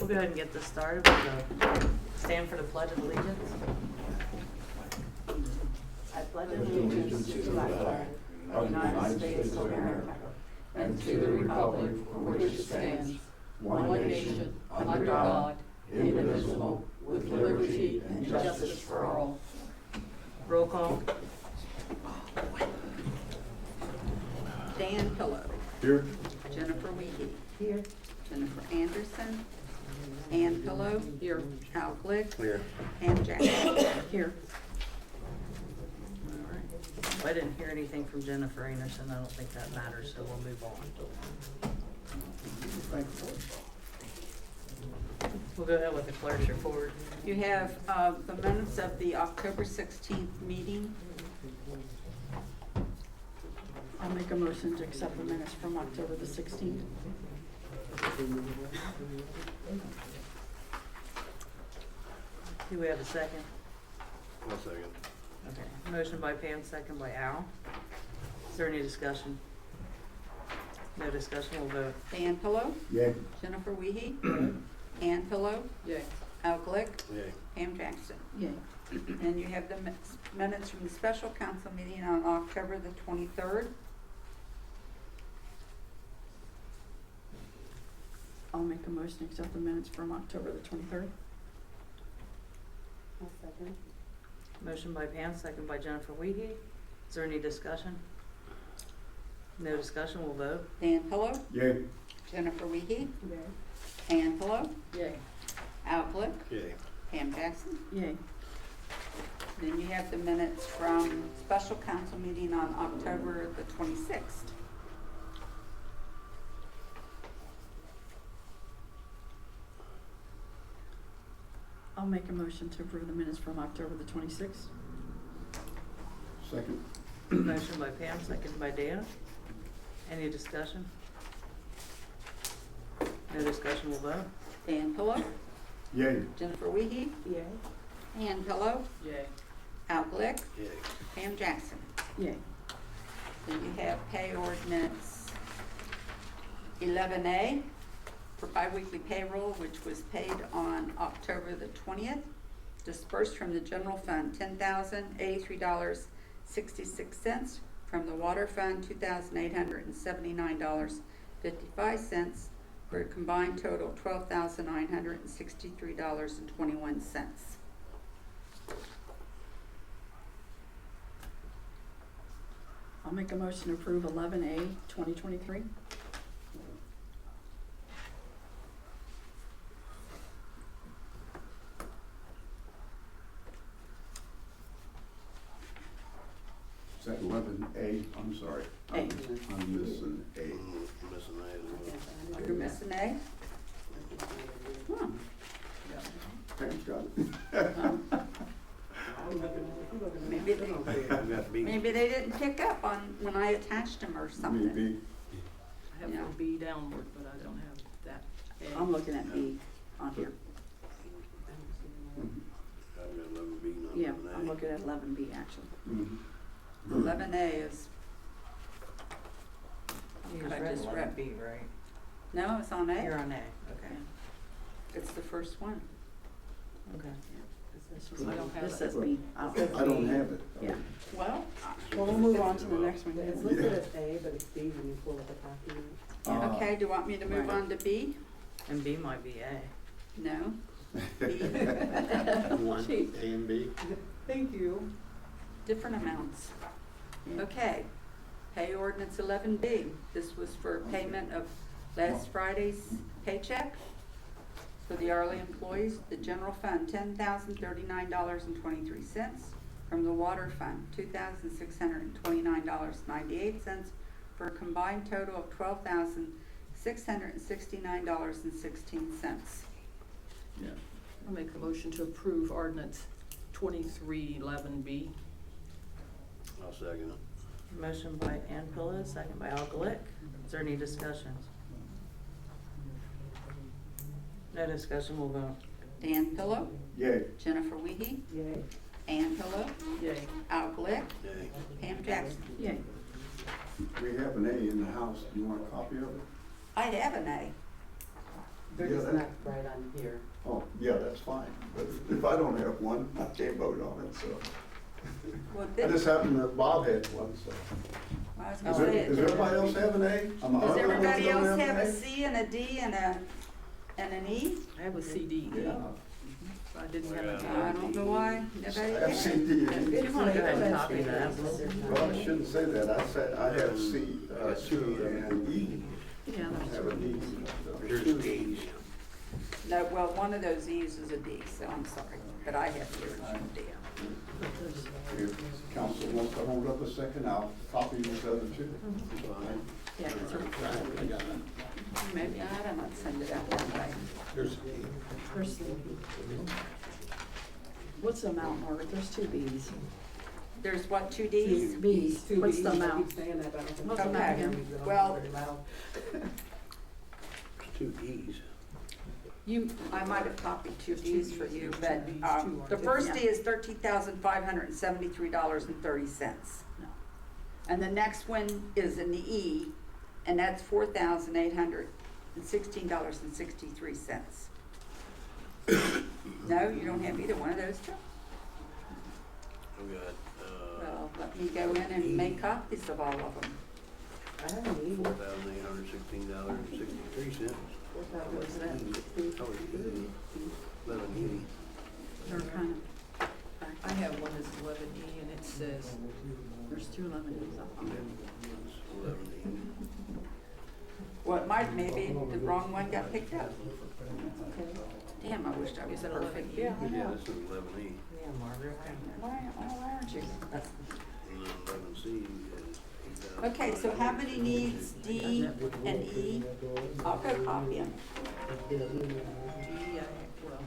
We'll go ahead and get this started with the stand for the Pledge of Allegiance. I pledge allegiance to the flag of the United States of America and to the republic for which it stands, one nation, under God, indivisible, with liberty and justice for all. Roll call. Dan Pillow. Here. Jennifer Wiehe. Here. Jennifer Anderson. Ann Pillow. Here. Al Glick. Here. Pam Jackson. Here. All right. I didn't hear anything from Jennifer Anderson. I don't think that matters, so we'll move on. We'll go ahead with the clerk's report. You have the minutes of the October 16th meeting. I'll make a motion to accept the minutes from October the 16th. Do we have a second? One second. Okay. Motion by Pam, second by Al. Is there any discussion? No discussion, we'll vote. Dan Pillow. Yay. Jennifer Wiehe. Ann Pillow. Yay. Al Glick. Yay. Pam Jackson. Yay. And you have the minutes from the special council meeting on October the 23rd. I'll make a motion to accept the minutes from October the 23rd. Motion by Pam, second by Jennifer Wiehe. Is there any discussion? No discussion, we'll vote. Dan Pillow. Yay. Jennifer Wiehe. Ann Pillow. Yay. Al Glick. Yay. Pam Jackson. Yay. Then you have the minutes from special council meeting on October the 26th. I'll make a motion to approve the minutes from October the 26th. Second. Motion by Pam, second by Dan. Any discussion? No discussion, we'll vote. Dan Pillow. Yay. Jennifer Wiehe. Yay. Ann Pillow. Yay. Al Glick. Yay. Pam Jackson. Yay. Then you have pay ordinance 11A for biweekly payroll, which was paid on October the 20th. Dispersed from the general fund, $10,083.66. From the water fund, $2,879.55, for a combined total of $12,963.21. I'll make a motion to approve 11A 2023. Is that 11A? I'm sorry. A. I'm missing A. Missing that as well. You're missing A? Huh. Pam's got it. Maybe they, maybe they didn't pick up on when I attached them or something. Maybe. I have Yeah. a B downward, but I don't have that. A. I'm looking at B on here. I've got 11B, not Yeah, 11A. I'm looking at 11B actually. Mhm. 11A is, You I just read. B, right? no, it's on You're A. on A, okay. It's the first one. Okay. I don't have This it. says B. I don't I don't have it. Yeah. Well, Well, we'll move on to the next one. It's listed as A, but it's B when you pull up a document. okay, do you want me to move Right. on to B? And B might be A. No? B, One, A and B. Thank you. different amounts. Okay, pay ordinance 11B. This was for payment of last Friday's paycheck for the hourly employees. The general fund, $10,039.23. From the water fund, $2,629.98, for a combined total of $12,669.16. I'll make a motion to approve ordinance 2311B. I'll second it. Motion by Ann Pillow, second by Al Glick. Is there any discussion? No discussion, we'll vote. Dan Pillow. Yay. Jennifer Wiehe. Yay. Ann Pillow. Yay. Al Glick. Yay. Pam Jackson. Yay. We have an A in the house. Do you want a copy of it? I have an A. They're Yeah, just that- not right on here. Oh, yeah, that's fine, but if I don't have one, I can't vote on it, so. Well, I just happened that Bob had one, so. I was Does gonna say, does everybody else have an A? I'm the does only one that everybody don't else have an a C and a D and an E? I have a CD. Yeah. I didn't have I a. don't know why. Nobody I have has. C, D, and E. If you wanna go ahead and copy that. Well, I shouldn't say that. I said I have C, and E. Yeah, I have a D. Here's E's. No, well, one of those E's is a D, so I'm sorry, but I have the original D. If council wants to hold up a second, I'll copy these other two. Yeah, it's I got it. Maybe I don't know, send it out that way. Here's an E. There's, what's the amount, Margaret? There's two Bs. There's what, two Ds? Bs, Two what's Bs, the I amount? keep saying that, but I don't think. What's the Okay. amount again? Well- Very loud. There's two E's. I might have copied two Ds for you, Two but, Bs, two the are first yeah. D is $13,573.30. And the next one is an E, and that's $4,816.63. No, you don't have either one of those two? I've got, Well, let me go in and make copies of all of them. I have an E. $4,816.63. What's that? Oh, it's good. 11E. They're kind of, I have one that's 11E and it says, there's two 11Es up on there. It's 11E. Well, it might, maybe the wrong one got picked up. Damn, I wished I was Is that perfect. 11E? Yeah, I Yeah, know. this is 11E. Yeah, Margaret. Why aren't you? And then 11C is 8,000. Okay, so how many needs D and E? I'll go copy them. D, well,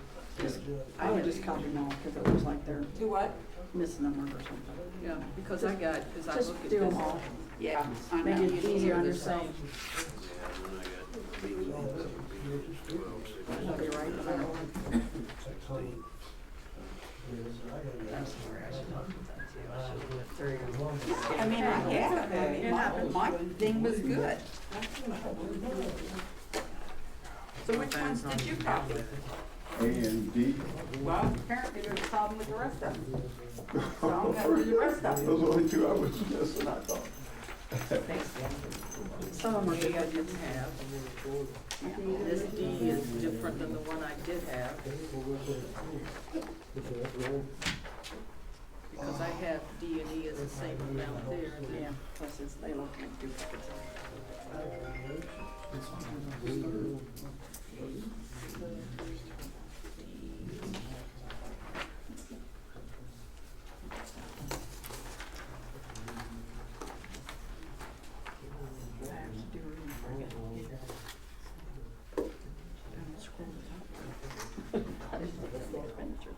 I would just copy them all because it looks like they're Do what? missing a number or something. yeah, because I got, because I Just look at do this. them all. Yeah, I Make know. it easier on yourself. Yeah, and then I got B's and E's. 12, 16, I'll be right there. 16. There you go. I mean, I have, I mean, my thing was good. So which ones did you copy? A and D. Well, apparently there's a problem with the rest of them. So I'm gonna do the rest of them. Those are the only two I was missing, I thought. Some of them are D good. I didn't have. This D is different than the one I did have. Because I have D and E as the same amount there. and then- Yeah, plus it's, they look like duplicates. I have to do it and forget. And scroll it up. This is the expenditure.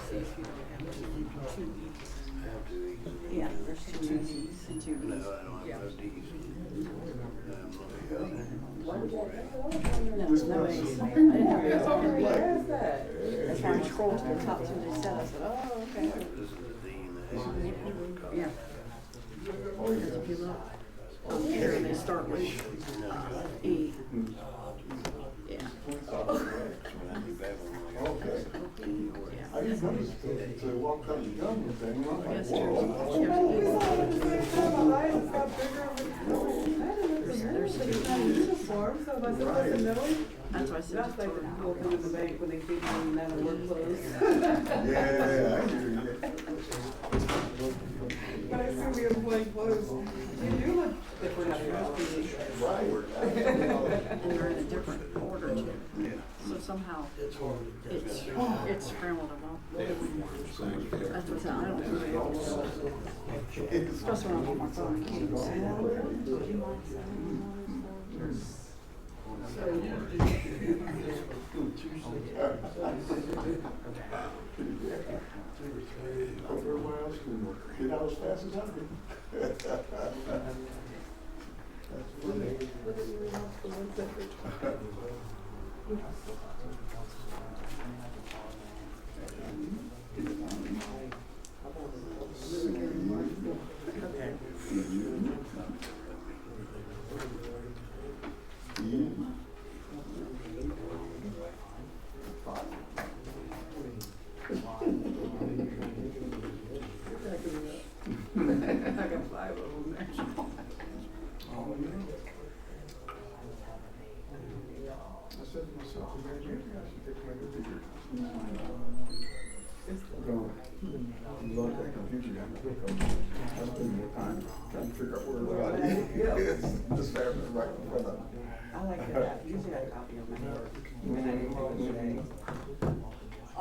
See if you don't have two E's. I have two E's. Yeah, there's two E's and two No, I B's. don't have no D's. No, there's no A's. I didn't have It's over A's. here, where is that? That's why I scrolled to the top till they said, I said, oh, okay. This is the D and the A. Yeah. Because if you look on here, they start with E. Yeah. Okay. I didn't notice the walk up and down thing. Yes, Oh, we saw it at the same time, my eyes got bigger. I didn't know There's two it's not E's. uniform, so if I said doesn't know. That's why I said That's to like her. the people in the bank when they feed them and then work clothes. Yeah, I hear you. But I see we have plain clothes. You do look different out here. Right. And they're in a different order too. So somehow it's scrambled them up. That's what I don't do. Especially when I'm on my phone, I can't even see that. Would you mind sending me one of those? Everywhere else can get out as fast as I do. That's funny.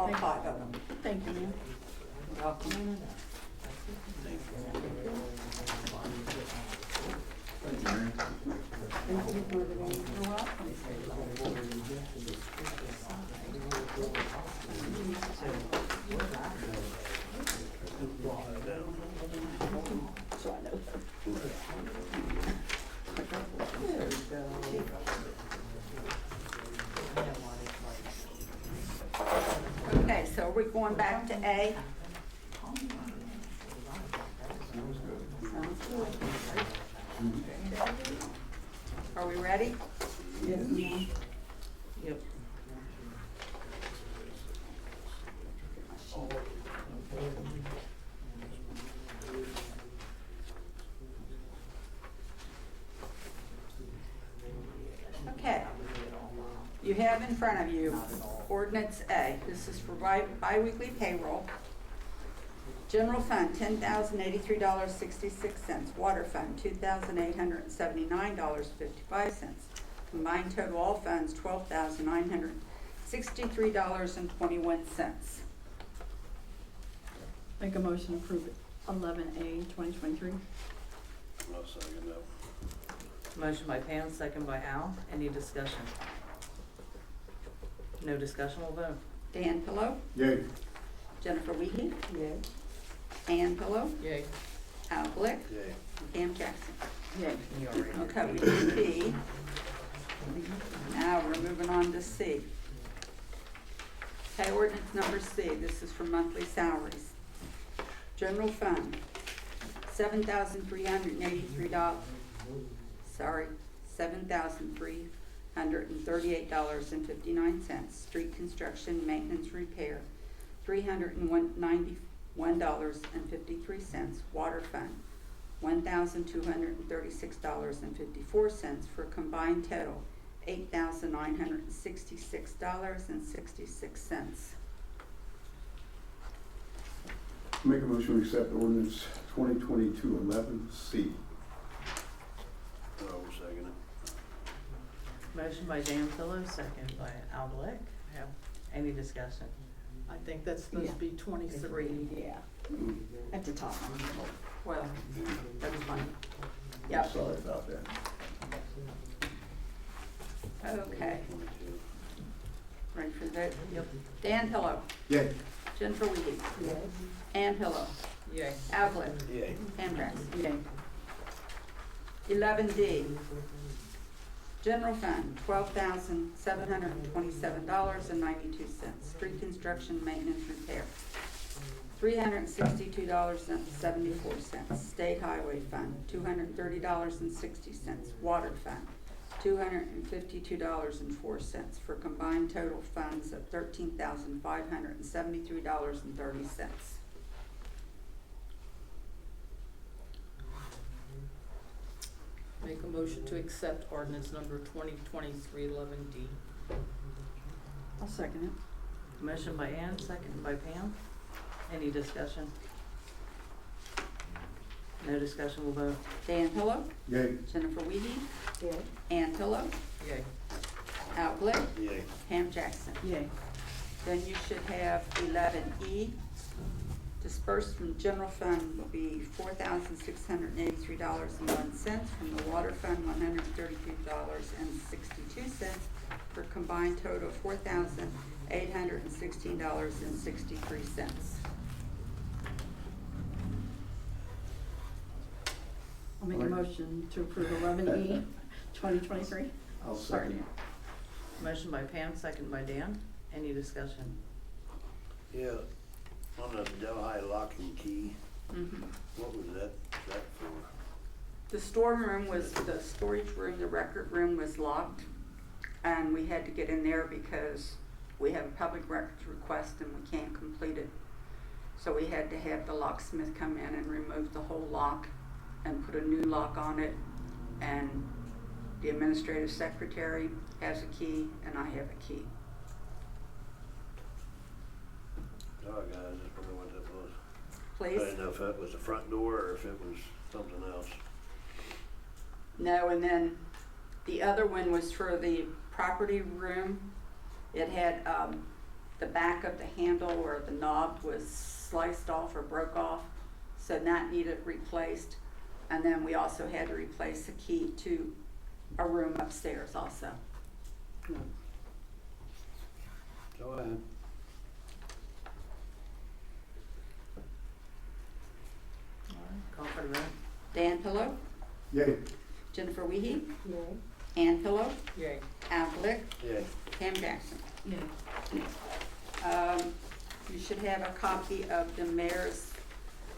all 5 of them. Thank you, ma'am. Welcome. You're welcome. So I know. Okay, so are we going back to A? Sounds good. Sounds good. Are we ready? Yes, ma'am. Yep. Okay. You have in front of you ordinance A. This is for bi-weekly payroll. General fund, $10,083.66. Water fund, $2,879.55. Combined total all funds, $12,963.21. Make a motion to approve 11A 2023. I'll second that. Motion by Pam, second by Al. Any discussion? No discussion, we'll vote. Dan Pillow, Yay. Jennifer Wiehe, Yes. Ann Pillow, Yay. Al Glick, Yay. Pam Jackson. Yay. You already did. Okay, we did B. Now we're moving on to C. Okay, ordinance number C, this is for monthly salaries. General fund, $7,338.59. Street construction, maintenance, repair, $391.53. Water fund, $1,236.54 for a combined total, $8,966.66. Make a motion to accept ordinance 2022-11C. I'll second it. Motion by Dan Pillow, second by Al Glick. Have any discussion? I think that's supposed to be 23. Yeah. At the top. Well, that's fine. Yep, Sorry about that. okay. 22. Ready for the vote? Yep. Dan Pillow, Yay. Jennifer Wiehe, Yes. Ann Pillow, Yay. Al Glick, Yay. Pam Jackson. Yay. 11D, general fund, $12,727.92. Street construction, maintenance, repair, $362.74. State highway fund, $230.60. Water fund, $252.04 for combined total funds of $13,573.30. Make a motion to accept ordinance number 2023-11D. I'll second it. Motion by Ann, second by Pam. Any discussion? No discussion, we'll vote. Dan Pillow, Yay. Jennifer Wiehe, Yes. Ann Pillow, Yay. Al Glick, Yay. Pam Jackson. Yay. Then you should have 11E. Dispersed from general fund will be $4,683.01. From the water fund, $133.62 for a combined total of $4,816.63. I'll make a motion to approve 11E 2023. I'll second it. Motion by Pam, second by Dan. Any discussion? Yeah, on the Delhi lock and key, Mhm. what was that for? The storeroom was, the storage room, the record room was locked, and we had to get in there because we have a public records request and we can't complete it. So we had to have the locksmith come in and remove the whole lock and put a new lock on it, and the administrative secretary has a key and I have a key. Oh, guys, I just wonder what that was. I Please? didn't know if that was the front door or if it was something else. No, and then the other one was for the property room. It had, the back of the handle or the knob was sliced off or broke off, so that needed replaced. And then we also had to replace the key to a room upstairs also. Go ahead. All right, call for the vote. Dan Pillow, Yay. Jennifer Wiehe, Yay. Ann Pillow, Yay. Al Glick, Yeah. Pam Jackson. Yeah. You should have a copy of the mayor's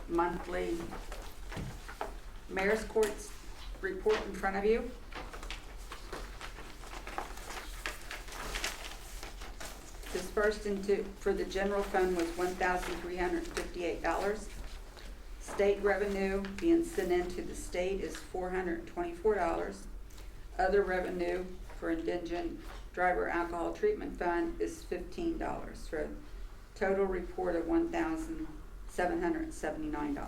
monthly mayor's courts report in front of you. Dispersed for the general fund was $1,358. State revenue being sent into the state is $424. Other revenue for indigent driver alcohol treatment fund is $15, for a total report of $1,779.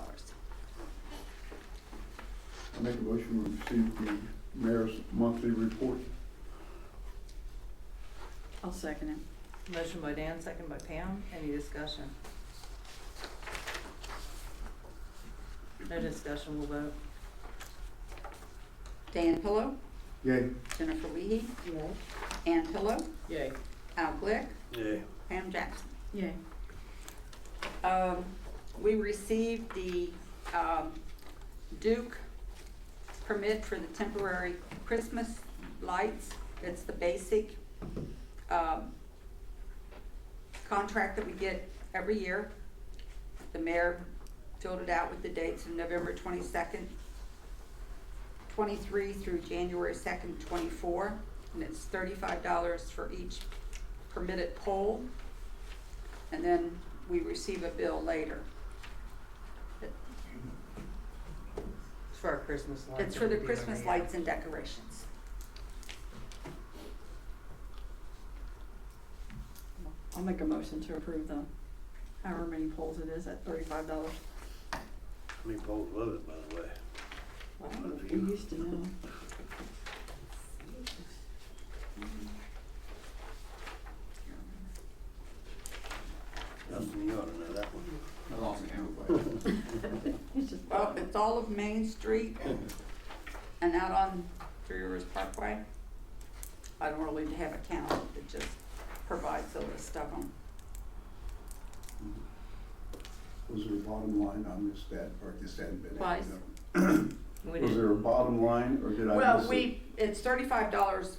I make a motion to receive the mayor's monthly report. I'll second it. Motion by Dan, second by Pam. Any discussion? No discussion, we'll vote. Dan Pillow, Yay. Jennifer Wiehe, Yay. Ann Pillow, Yay. Al Glick, Yeah. Pam Jackson. Yay. We received the Duke permit for the temporary Christmas lights. It's the basic contract that we get every year. The mayor filled it out with the dates of November 22nd, 23 through January 2nd, 24, and it's $35 for each permitted pole. And then we receive a bill later. It's for our Christmas lights. It's for the that we do Christmas every year. lights and decorations. I'll make a motion to approve the, however many poles it is at $35. How many poles was it, by the way? We used to know. Justin, you ought to know that one. It's just, Well, it's all of Main Street and out on Three Rivers Parkway. I don't really have a count, it just provides a list of them. Was there a bottom line? I missed that, or just hadn't been. Twice. We Was did, there a bottom line, or did I Well, miss it? it's $35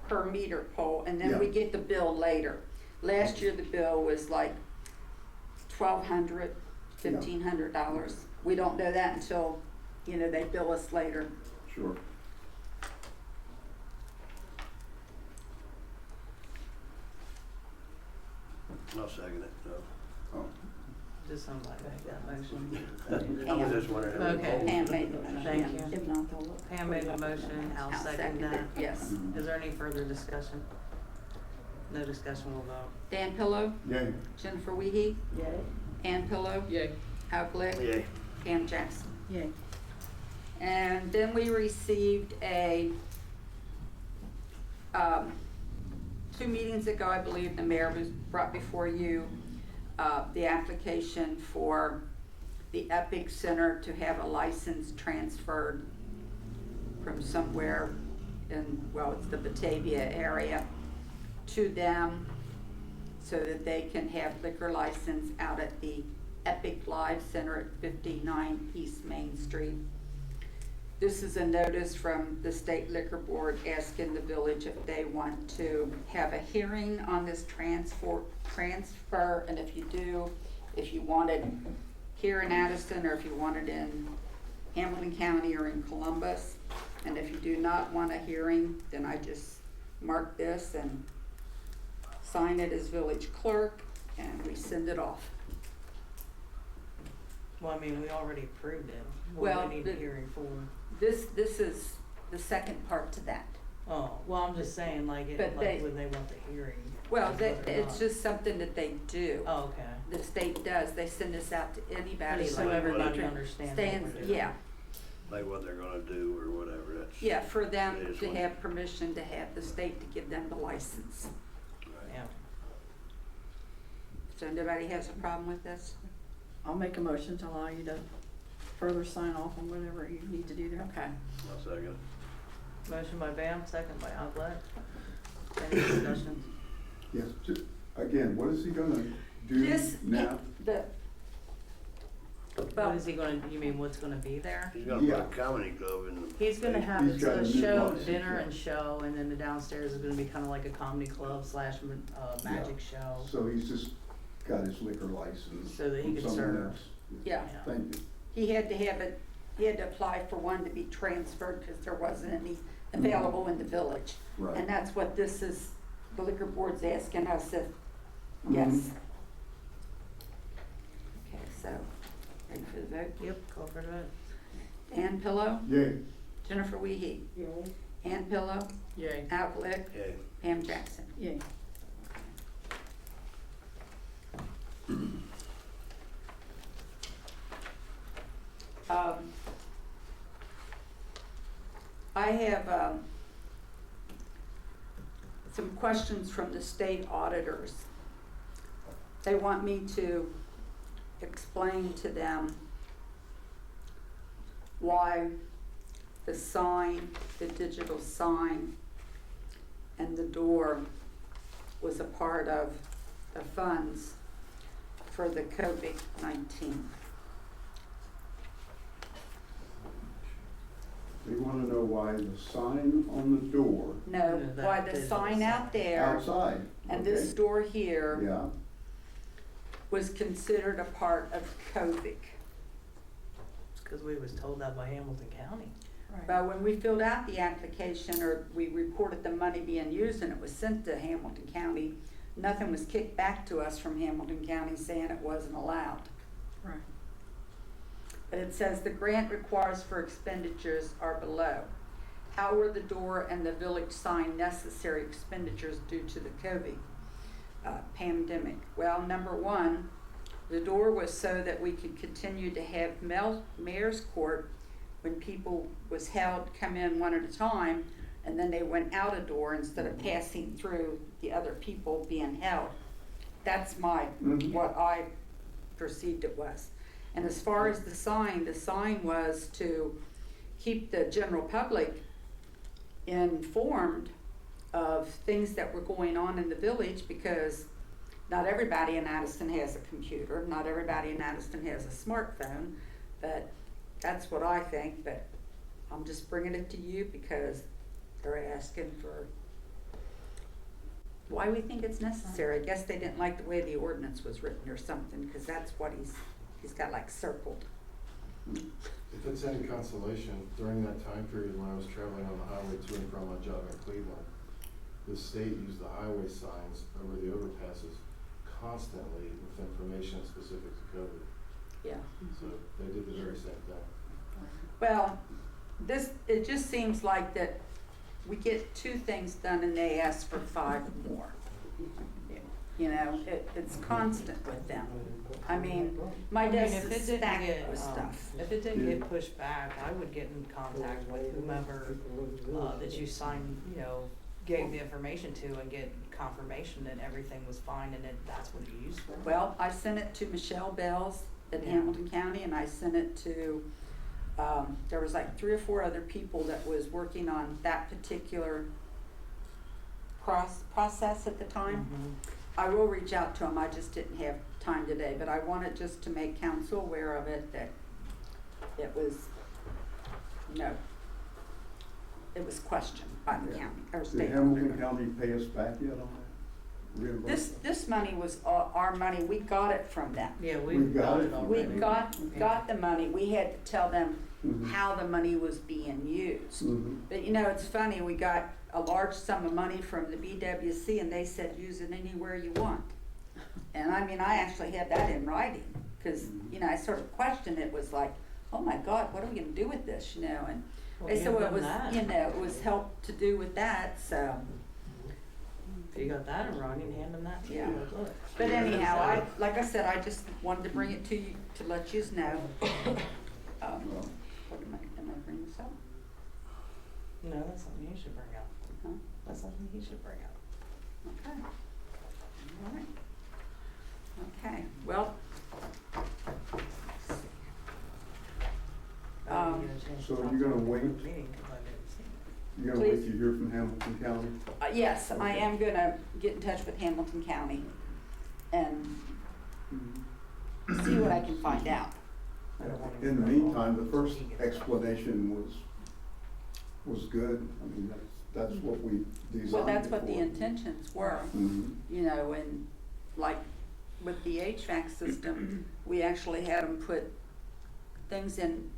per meter pole, and then we Yeah. get the bill later. Last year, the bill was like $1,200, $1,500. We don't know that until, they bill us later. Sure. I'll second it, no. Oh, just somebody make that motion. I was just wondering how many Okay. poles. Pam made the motion. Thank you. if not, they'll look. Pam made the motion, I'll second that. Yes. Is there any further discussion? No discussion, we'll vote. Dan Pillow, yay. Jennifer Wiehe, Yay. Ann Pillow, Yay. Al Glick, Yay. Pam Jackson. Yay. And then we received a, 2 meetings ago, I believe, the mayor was brought before you, the application for the Epic Center to have a license transferred from somewhere in, it's the Batavia area, to them so that they can have liquor license out at the Epic Live Center at 59 East Main Street. This is a notice from the State Liquor Board asking the village if they want to have a hearing on this transfer, and if you do, if you want it here in Addyston, or if you want it in Hamilton County or in Columbus. And if you do not want a hearing, then I just mark this and sign it as village clerk, and we send it off. Well, I mean, we already approved it. What Well, do we need a hearing for? This is the second part to that. Oh, well, I'm just saying, like, But when they want the hearing. Well, whether or it's not. just something that they do. Oh, okay. The state does, they send us out to anybody. Just so like everybody Margret understands what stands- we're doing. Yeah, Like what they're gonna do or whatever, that's. yeah, for them It is to what- have permission to have the state to give them the license. Right. Yeah. So nobody has a problem with this? I'll make a motion to allow you to further sign off on whatever you need to do there. Okay. I'll second. Motion by Bam, second by Outlet. Any discussion? Yes, again, what is he gonna do Just, now? the, What is he gonna, you mean what's gonna be there? He's gonna Yeah. put a comedy club in the. He's gonna have He's got a a new show, license, dinner yeah. and show, and then the downstairs is gonna be kinda like a comedy club slash magic show. So he's just got his liquor license So that he from can someone serve. else? yeah, Thank you. he had to have it, he had to apply for one to be transferred because there wasn't any available in the village. Right. And that's what this is, the liquor board's asking us if, yes. Mhm. Okay, so, ready for the vote? Yep, call for the vote. Ann Pillow, Yay. Jennifer Wiehe, Ann Pillow, Yay. Al Glick, Okay. Pam Jackson. Yay. I have, some questions from the state auditors. They want me to explain to them why the sign, the digital sign, and the door was a part of the funds for the COVID-19. They wanna know why the sign on the door No, No, why that the digital sign sign. out there outside, and this okay? door here Yeah, was considered a part of COVID. It's cause we was told that by Hamilton County. But when we filled out the application, or we reported the money being used and it was sent to Hamilton County, nothing was kicked back to us from Hamilton County saying it wasn't allowed. Right. But it says the grant requires for expenditures are below. How were the door and the village sign necessary expenditures due to the COVID pandemic? Well, number one, the door was so that we could continue to have Mayor's Court when people was held, come in one at a time, and then they went out a door instead of passing through the other people being held. That's Mhm. what I perceived it was. And as far as the sign was to keep the general public informed of things that were going on in the village, because not everybody in Addyston has a computer, not everybody in Addyston has a smartphone, but that's what I think, but I'm just bringing it to you because they're asking for why we think it's necessary. I guess they didn't like the way the ordinance was written or something, because that's what he's got like circled. If it's any consolation, during that time period when I was traveling on the highway to and from my job in Cleveland, the state used the highway signs over the overpasses constantly with information specific to COVID. Yeah. So they did the very same thing. Well, it just seems like that we get 2 things done and they ask for 5 more. You know, it's constant with them. I mean, my desk if it is didn't stacked get, with stuff. If it didn't get pushed back, I would get in contact with whomever, that you signed, gave the information to and get confirmation that everything was fine and that that's what you used for. Well, I sent it to Michelle Bells at Yeah. Hamilton County, and I sent it to, there was like 3 or 4 other people that was working on that particular process at the time. Mhm. I will reach out to them, I just didn't have time today, but I wanted just to make council aware of it, that it was, it was questioned by the Yeah. county, or Did state. Hamilton County pay us back yet on that? Reimbursement? This money was our money, we got it from them. Yeah, We we've got got it. it We already. got the money, we had to tell them Mhm. how the money was being used. Mhm. But it's funny, we got a large sum of money from the BWC and they said, use it anywhere you want. And I mean, I actually had that in writing, cause, I sort of questioned, it was like, oh my God, what are we gonna do with this, and Well, they said, give well, it them was, that. it was help to do with that, so. If you got that in writing, hand them that too. Yeah. Like, look. But anyhow, like I said, I just wanted to bring it to you, to let yous know. Well, What am I bringing this up? No, that's something you should bring up. Huh? That's something he should bring up. Okay. All right. So you're gonna wait, Meeting, 'cause I didn't see it. you're gonna wait Please. to hear from Hamilton County? Yes, I am gonna get in touch with Hamilton County and see what I can find out. I don't wanna In the go meantime, the first meeting. explanation was good. I mean, that's what we designed Well, that's it what the for. intentions were, Mhm. you know, and like with the HVAC system, we actually had them put things in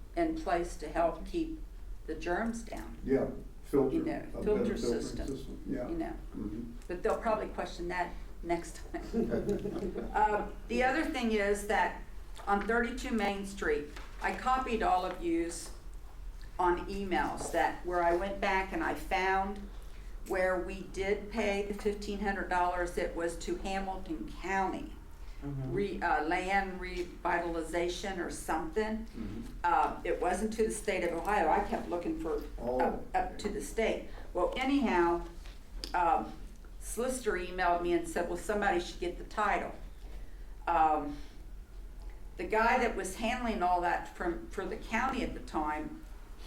place to help keep the germs down, Yeah, filter. You know, a better filter filtering system. Yeah. you know. Mhm. But they'll probably question that next time. The other thing is that on 32 Main Street, I copied all of yous on emails where I went back and I found where we did pay the $1,500, it was to Hamilton County. Land revitalization or something. It wasn't to the state of Ohio. I kept looking for up to the state. Well, anyhow, Solicitor emailed me and said, well, somebody should get the title. The guy that was handling all that for the county at the time,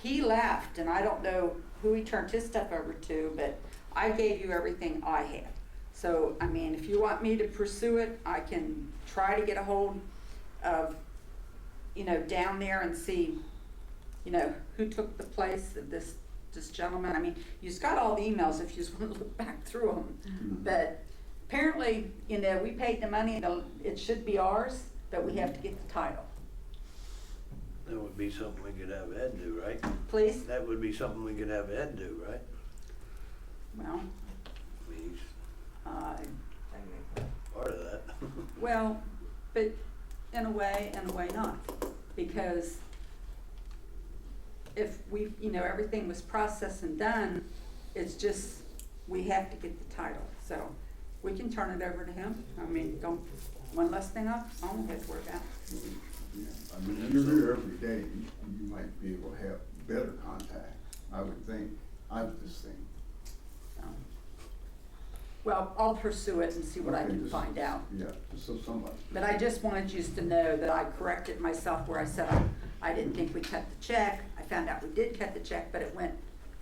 he left, and I don't know who he turned his stuff over to, but I gave you everything I had. So, I mean, if you want me to pursue it, I can try to get a hold of, down there and see, who took the place of this gentleman. I mean, you've got all the emails if you just want to look back through them. Mhm. But apparently, we paid the money, it should be ours, but we have to get the title. That would be something we could have Ed do, right? Please? That would be something we could have Ed do, right? Well, I mean, he's part of that. well, but in a way not, because if everything was processed and done, it's just, we have to get the title, so we can turn it over to him. I mean, one less thing up, I won't have to worry about. Yeah, I mean, you're here every day, you might be able to have better contact, I would think. I would just think. Well, I'll pursue it and see what I Okay, can just- find out. Yeah, just so somebody. But I just wanted you to know that I corrected myself where I said I didn't think we cut the check. I found out we did cut the check, but it went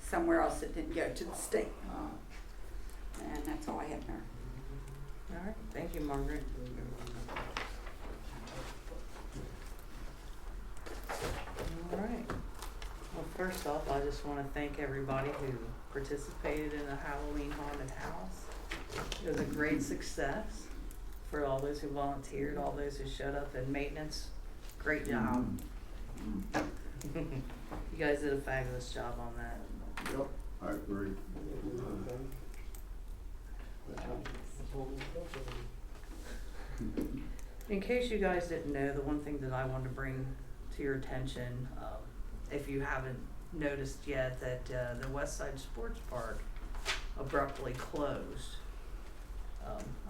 somewhere else. It didn't go to the state. And that's all I have there. All right, thank you, Margaret. All right. Well, first off, I just want to thank everybody who participated in the Halloween haunted house. It was a great success for all those who volunteered, all those who showed up in maintenance. Great job. You guys did a fabulous job on that. Yep, I agree. In case you guys didn't know, the one thing that I wanted to bring to your attention, if you haven't noticed yet, that the West Side Sports Park abruptly closed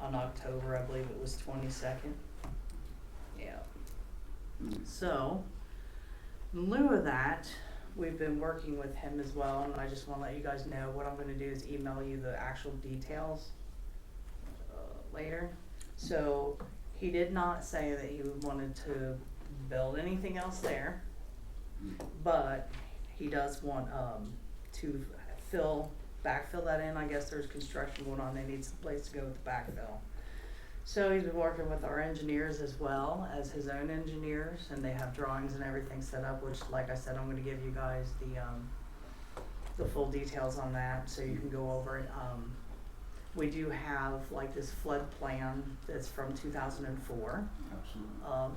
on October, I believe it was 22nd. Yeah. So, in lieu of that, we've been working with him as well, and I just want to let you guys know what I'm going to do is email you the actual details later. So, he did not say that he wanted to build anything else there, but he does want to backfill that in. I guess there's construction going on, they need some place to go with the backfill. So he's been working with our engineers as well as his own engineers, and they have drawings and everything set up, which, like I said, I'm gonna give you guys the full details on that, so you can go over it. We do have like this flood plan that's from 2004. Absolutely.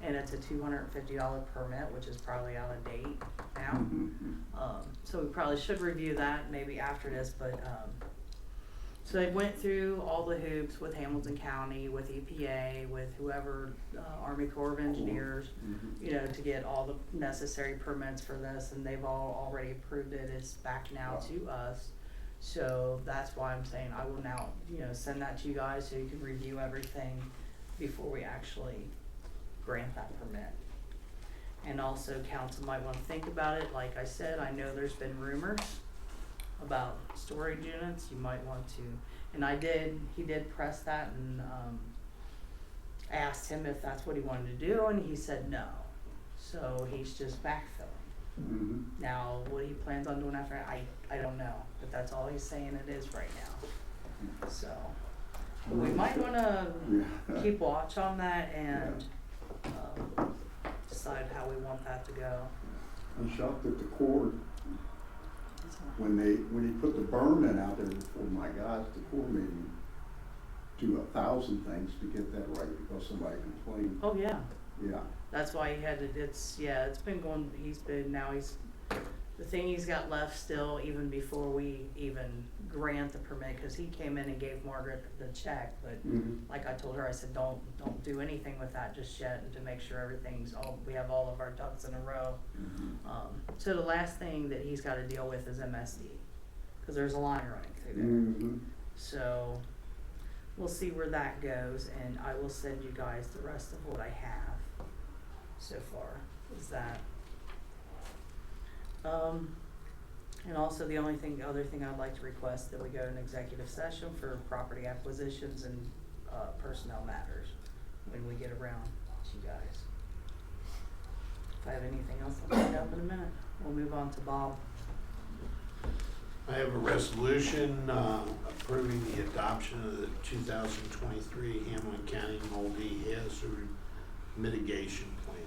And it's a $250 permit, which is probably out of date now. So we probably should review that maybe after this, but, so they went through all the hoops with Hamilton County, with EPA, with whoever, Army Corps of Engineers, to get all the necessary permits for this, and they've all already approved it. It's back now to us. So that's why I'm saying I will now, send that to you guys so you can review everything before we actually grant that permit. And also, council might want to think about it. Like I said, I know there's been rumors about storage units. You might want to, and he did press that, and asked him if that's what he wanted to do, and he said no. So he's just backfilling. Mhm. Now, what he plans on doing after, I don't know, but that's all he's saying it is right now. So, we might wanna Yeah. keep watch on that and, decide how we want that to go. I'm shocked at the court, when he put the berm in out there before, my gosh, the court made him do 1,000 things to get that right because somebody complained. Oh, yeah. Yeah. That's why he had to, it's been going, the thing he's got left still, even before we even grant the permit, cause he came in and gave Margaret the check, but Mhm. like I told her, I said, don't do anything with that just yet, and to make sure we have all of our ducks in a row. Mhm. So the last thing that he's gotta deal with is MSD, cause there's a line running through there. Mhm. So, we'll see where that goes, and I will send you guys the rest of what I have so far, is that. And also the other thing I'd like to request that we go in executive session for property acquisitions and, personnel matters when we get around to you guys. If I have anything else, I'll bring it up in a minute. We'll move on to Bob. I have a resolution approving the adoption of the 2023 Hamilton County Moldy Hazard Mitigation Plan.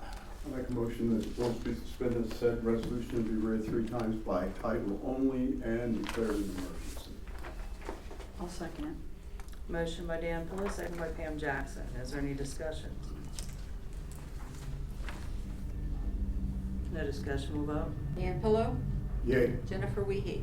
I make a motion that the rules be suspended, said resolution be read 3 times by title only and declared an emergency. I'll second it. Motion by Dan Pilla, second by Pam Jackson. Is there any discussion? No discussion, we'll vote. Dan Pillow, Yay. Jennifer Wiehe,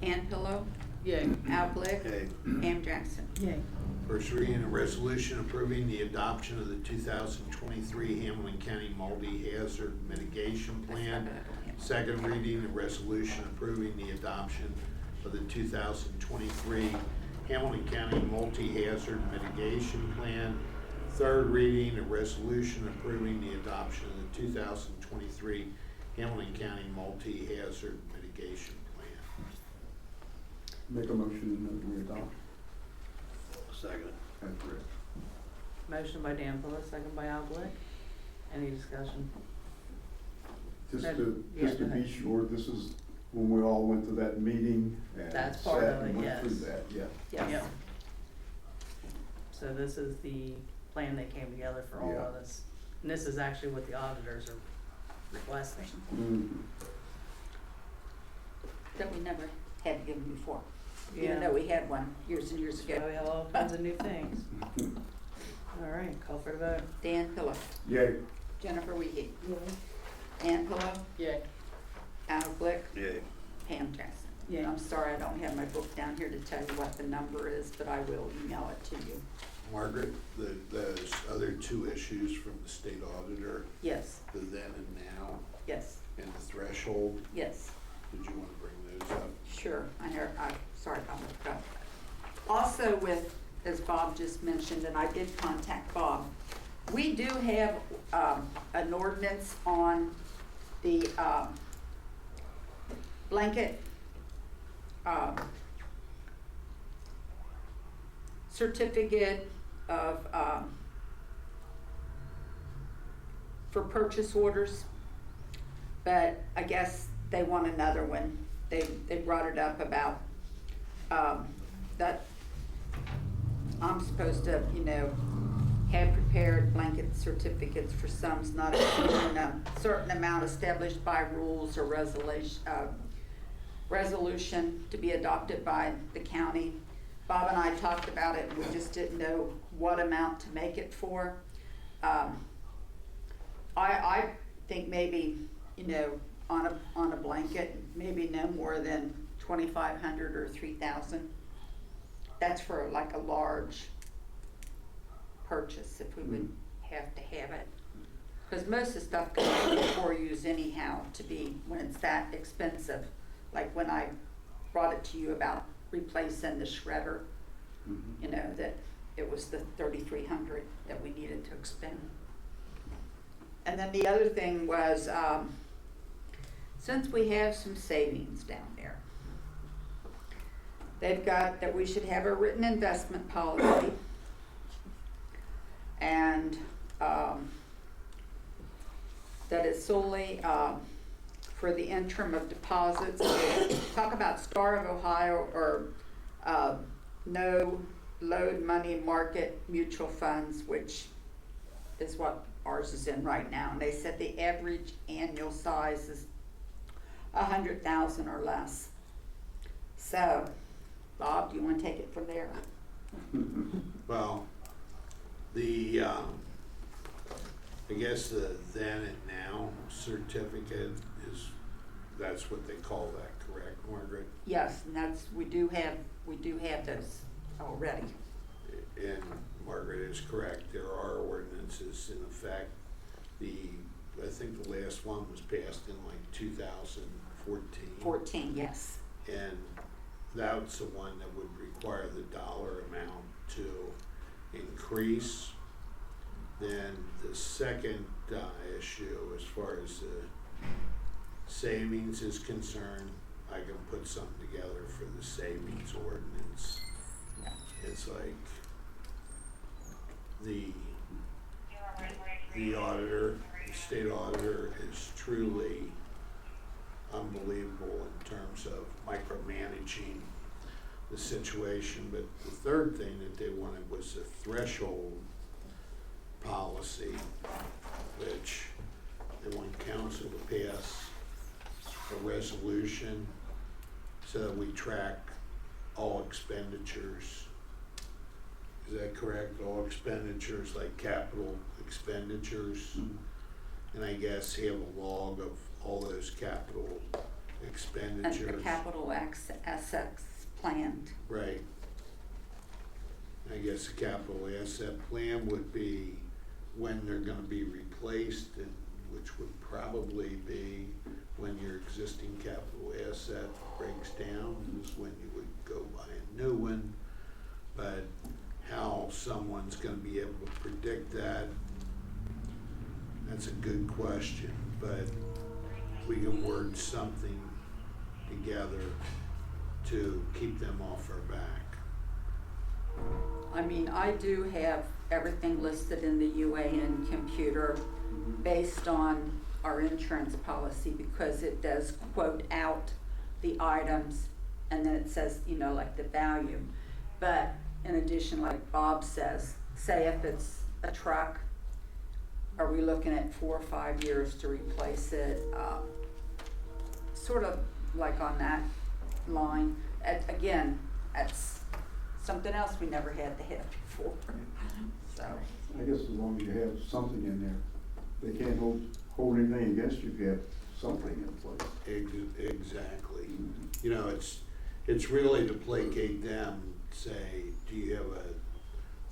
Ann Pillow, Yay. Al Glick, Okay. Pam Jackson. Yay. First reading, a resolution approving the adoption of the 2023 Hamilton County Multi Hazard Mitigation Plan. Second reading, a resolution approving the adoption of the 2023 Hamilton County Multi-Hazard Mitigation Plan. Third reading, a resolution approving the adoption of the 2023 Hamilton County Multi-Hazard Mitigation Plan. Make a motion that we adopt. Second. As read. Motion by Dan Pilla, second by Al Glick. Any discussion? Just Go to ahead. be sure, this is when we all went to that meeting and That's part sat of and it, went through yes. that, yeah. Yes. Yep. So this is the plan that came together for all Yeah. of us. And this is actually what the auditors are requesting. Mhm. That we never had given before, Yeah. even though we had one years and years So ago. we have all kinds of new things. All right, call for the vote. Dan Pillow, Yay. Jennifer Wiehe, Ann Pillow, Yay. Al Glick, Yay. Pam Jackson. Yay. I'm sorry I don't have my book down here to tell you what the number is, but I will email it to you. Margaret, those other two issues from the state auditor, Yes, the then and now, yes, and the threshold, yes, did you want to bring those up? sure. Sorry about that. Also with, as Bob just mentioned, and I did contact Bob, we do have, an ordinance on the, blanket, certificate of, for purchase orders, but I guess they want another one. They brought it up about, that I'm supposed to, have prepared blanket certificates for sums not exceeding a certain amount established by rules or resolution to be adopted by the county. Bob and I talked about it, and we just didn't know what amount to make it for. I think maybe, on a blanket, maybe no more than 2,500 or 3,000. That's for like a large purchase, if we would have to have it. Because most of the stuff comes before use anyhow, to be, when it's that expensive. Like when I brought it to you about replacing the shredder, Mhm. that it was the 3,300 that we needed to expend. And then the other thing was, since we have some savings down there, they've got that we should have a written investment policy. and, that is solely, for the interim of deposits. Talk about Star of Ohio or, no load money market mutual funds, which is what ours is in right now. And they said the average annual size is 100,000 or less. So, Bob, do you wanna take it from there? Well, the, I guess the then and now certificate is, that's what they call that, correct, Margaret? Yes, and that's, we do have those already. And Margaret is correct, there are ordinances in effect. I think the last one was passed in like 2014. 14, yes. And that's the one that would require the dollar amount to increase. Then the second issue, as far as the savings is concerned, I can put something together for the savings ordinance. Yeah. It's like the auditor, the state auditor is truly unbelievable in terms of micromanaging the situation. But the third thing that they wanted was a threshold policy, which they want council to pass a resolution so that we track all expenditures. Is that correct? All expenditures, like capital expenditures? And I guess have a log of all those capital expenditures. And the capital assets planned. Right. I guess the capital asset plan would be when they're gonna be replaced, and which would probably be when your existing capital asset breaks down, is when you would go buy a new one. But how someone's gonna be able to predict that, that's a good question, but we can word something together to keep them off our back. I mean, I do have everything listed in the UAN computer based on our insurance policy, because it does quote out the items and then it says, you know, like the value. But in addition, like Bob says, say if it's a truck, are we looking at 4 or 5 years to replace it? Sort of like on that line. Again, that's something else we never had to have before. So, I guess as long as you have something in there, they can't hold anything against you if you have something in place. Exactly. You know, it's really to placate them, say, do you have a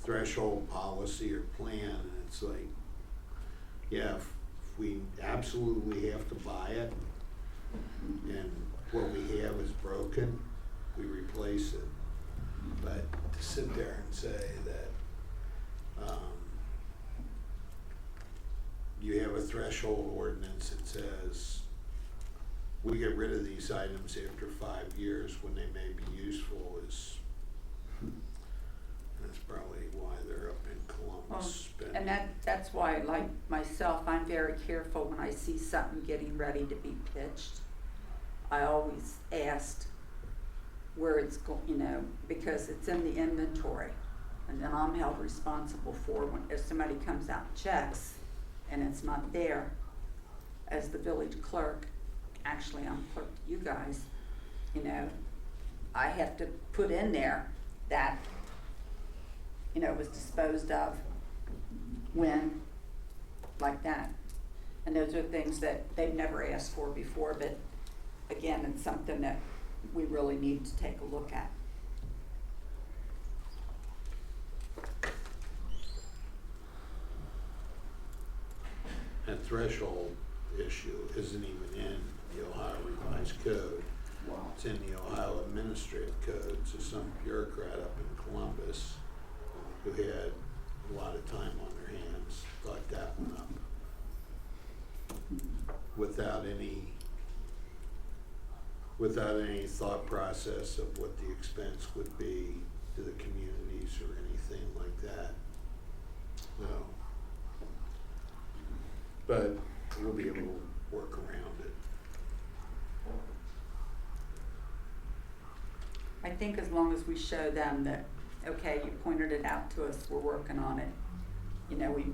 threshold policy or plan? And it's like, yeah, if we absolutely have to buy it and what we have is broken, we replace it. But to sit there and say that you have a threshold ordinance that says we get rid of these items after 5 years when they may be useful, is that's probably why they're up in Columbus spending. and that's why, like myself, I'm very careful when I see something getting ready to be pitched. I always asked where it's you know, because it's in the inventory, and then I'm held responsible for when, if somebody comes out and checks and it's not there, as the village clerk, actually I'm clerk to you guys, you know, I have to put in there that, you know, it was disposed of when, like that. And those are things that they've never asked for before, but again, it's something that we really need to take a look at. That threshold issue isn't even in the Ohio Revised Code. Wow. It's in the Ohio Administrative Code, so some bureaucrat up in Columbus who had a lot of time on their hands thought that one up without any thought process of what the expense would be to the communities or anything like that. No. but we'll be able to work around it. I think as long as we show them that, okay, you pointed it out to us, we're working on it. You know, we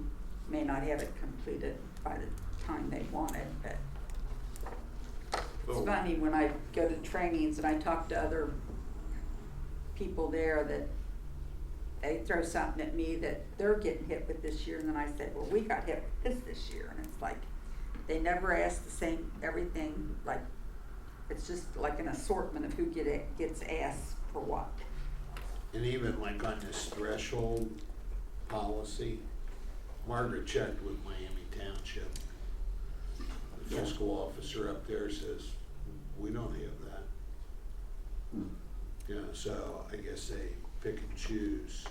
may not have it completed by the time they want it, but it's Oh. funny when I go to trainings and I talk to other people there that they throw something at me that they're getting hit with this year, and then I said, well, we got hit with this year, and it's like, they never ask the same, everything, like, it's just like an assortment of who gets asked for what. And even like on this threshold policy, Margret checked with Miami Township. The Yeah. fiscal officer up there says, we don't have that. Hmm. Yeah, so I guess they pick and choose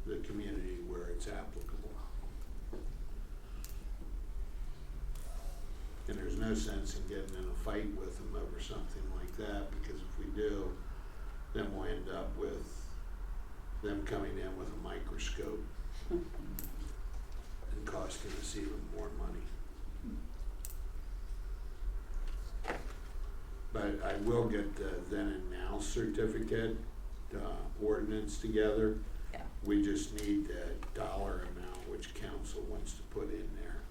the community where it's applicable. And there's no sense in getting in a fight with them over something like that, because if we do, then we'll end up with them coming in with a microscope and costing us even more money. But I will get the then and now certificate, ordinance together. Yeah. We just need the dollar amount which council wants to put in there.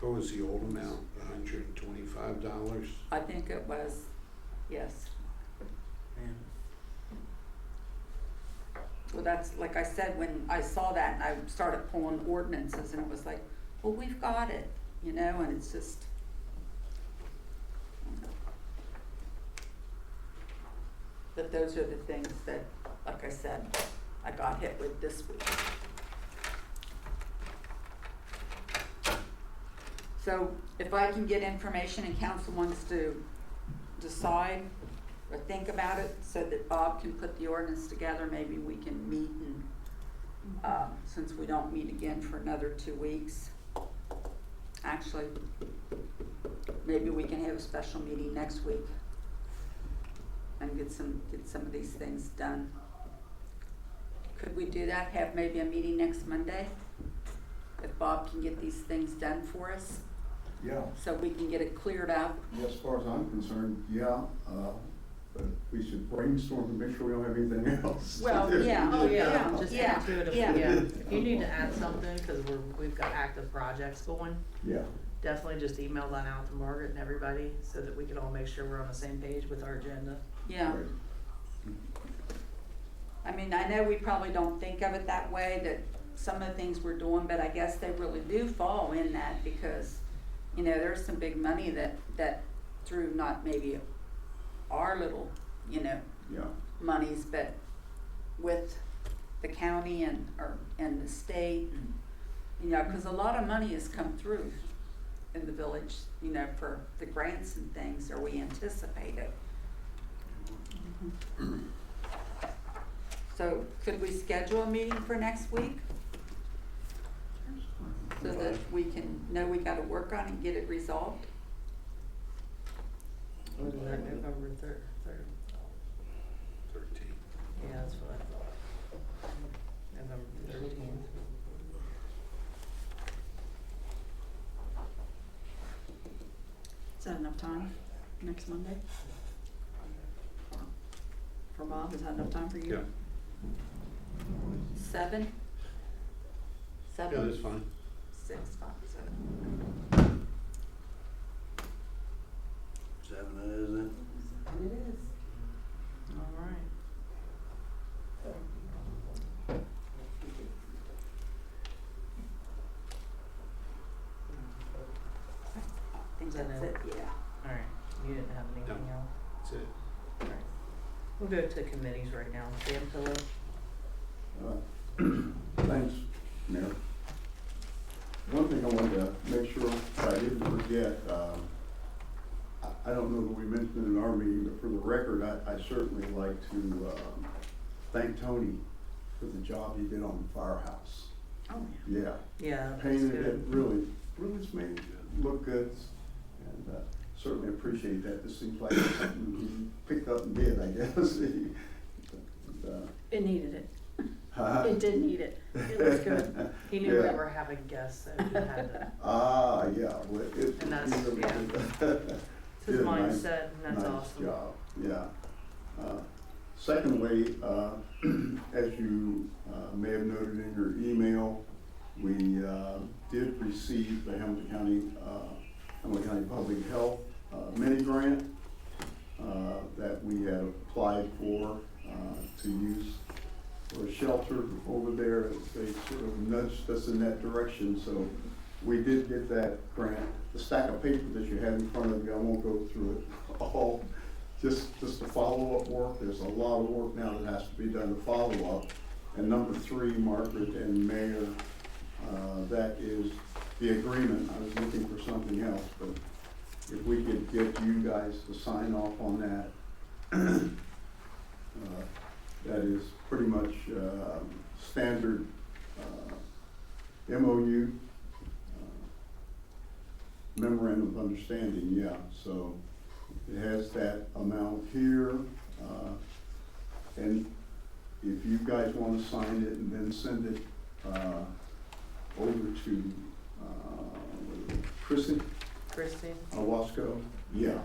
What was the old amount, $125? I think it was, yes. Well, that's, like I said, when I saw that and I started pulling ordinances and it was like, well, we've got it, you know, and it's just. But those are the things that, like I said, I got hit with this week. So if I can get information and council wants to decide or think about it so that Bob can put the ordinance together, maybe we can meet and, since we don't meet again for another 2 weeks. Actually, maybe we can have a special meeting next week and get some of these things done. Could we do that? Have maybe a meeting next Monday? If Bob can get these things done for us, Yeah, so we can get it cleared up. as far as I'm concerned, yeah, but we should brainstorm to make sure we don't have anything else. Well, yeah, Oh, yeah, yeah, just yeah, add to it if, yeah. yeah, if you need to add something, cause we've got active projects going, Yeah, definitely just email that out to Margaret and everybody, so that we can all make sure we're on the same page with our agenda. Yeah. right. I mean, I know we probably don't think of it that way, that some of the things we're doing, but I guess they really do fall in that because, you know, there's some big money that through not maybe our little, you know, Yeah, monies, but with the county and the state, and, you know, cause a lot of money has come through in the village, you know, for the grants and things, or we anticipate it. So could we schedule a meeting for next week? So that we can know we gotta work on it and get it resolved? What is that, November third? 13. Yeah, that's what I thought. November 13th. Is that enough time, next Monday? For Bob, is that enough time for you? Yeah, 7? yeah, 7? that's fine. 6, 5, 7. 7, isn't it? It is. Alright. I think Is that that's it? it, yeah. Alright, you didn't have anything No. else? That's it. Alright. We'll go to committees right now. Dan Pillow? thanks, Mayor. One thing I wanted to make sure I didn't forget, I don't know that we mentioned it in our meeting, but for the record, I certainly like to, thank Tony for the job he did on the firehouse. Oh, Yeah, Yeah, that's painted it, good. really just made it look good, and, certainly appreciate that. This seems like something he picked up and did, I guess. It needed it. It did need it. It was good. He knew we Yeah. were having guests, so he had to, Ah, yeah, well, it. And that's- he really yeah. did. it's his Did a nice- mindset, and that's nice awesome. job, yeah. Secondly, as you may have noted in your email, we did receive the Hamilton County Public Health mini grant that we had applied for to use for a shelter over there. They sort of nudged us in that direction, so we did get that grant. The stack of paper that you have in front of you, I won't go through it all. Just the follow-up work, there's a lot of work now that has to be done to follow up. And number 3, Margret and Mear, that is the agreement. I was looking for something else, but if we could get you guys to sign off on that, that is pretty much standard MOU, memorandum of understanding, yeah. So it has that amount here, and if you guys want to sign it and then send it over to Chrissy Christine? Wasco, yeah.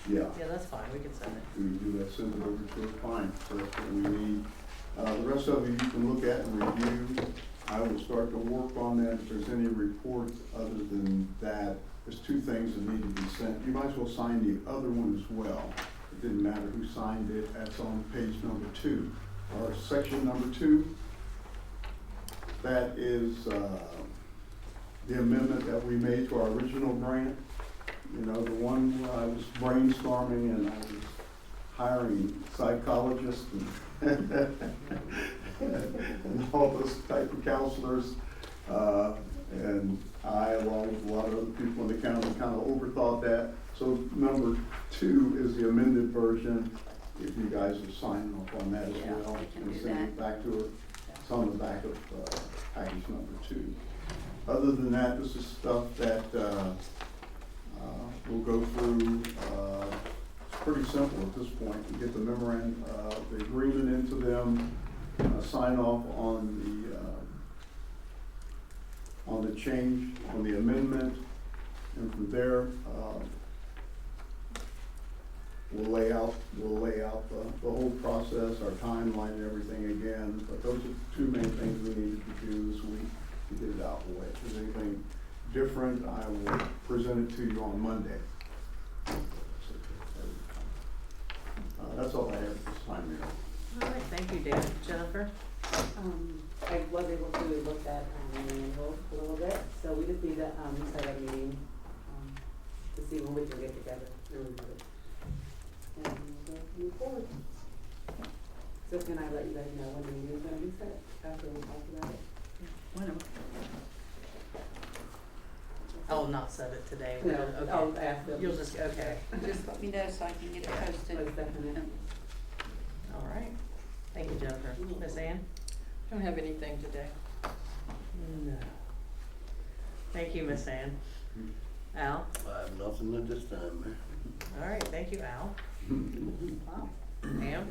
Yeah, that's fine, we can send it. We do that, send it over to her, fine, that's what we need. The rest of it you can look at and review. I will start to work on that. If there's any reports other than that, there's 2 things that need to be sent. You might as well sign the other one as well. It didn't matter who signed it, that's on page number 2. Or section number 2, that is the amendment that we made to our original grant. You know, the one where I was brainstorming and I was hiring psychologists and all those type of counselors. And I, along with a lot of other people in the county, kind of overthought that. So number 2 is the amended version. If you guys will sign off on that as Yeah, well we can and do send it that. back to her. It's on the back of package number 2. Other than that, this is stuff that we'll go through. It's pretty simple at this point. We get the memorandum, the agreement into them, sign off on the change, on the amendment, and from there, we'll lay out the whole process, our timeline and everything again. But those are 2 main things we needed to do this week to get it out of the way. If there's anything different, I will present it to you on Monday. That's all I have at this time, Mayor. All right, thank you, Dan. Jennifer? I was able to look at the manual a little bit, so we just need to set a meeting to see when we can get together and review it. And we'll move forward. So can I let you guys know when the meeting is gonna be set after we talk about it? Whatever. Oh, not set it today. No, Okay. I'll ask them. You'll just, okay. Just let me know so I can get it posted. Most definitely. All right. Thank you, Jennifer. Miss Ann? Don't have anything today. No. Thank you, Miss Ann. Al? I have nothing at this time, Mayor. All right, thank you, Al. Wow. Pam?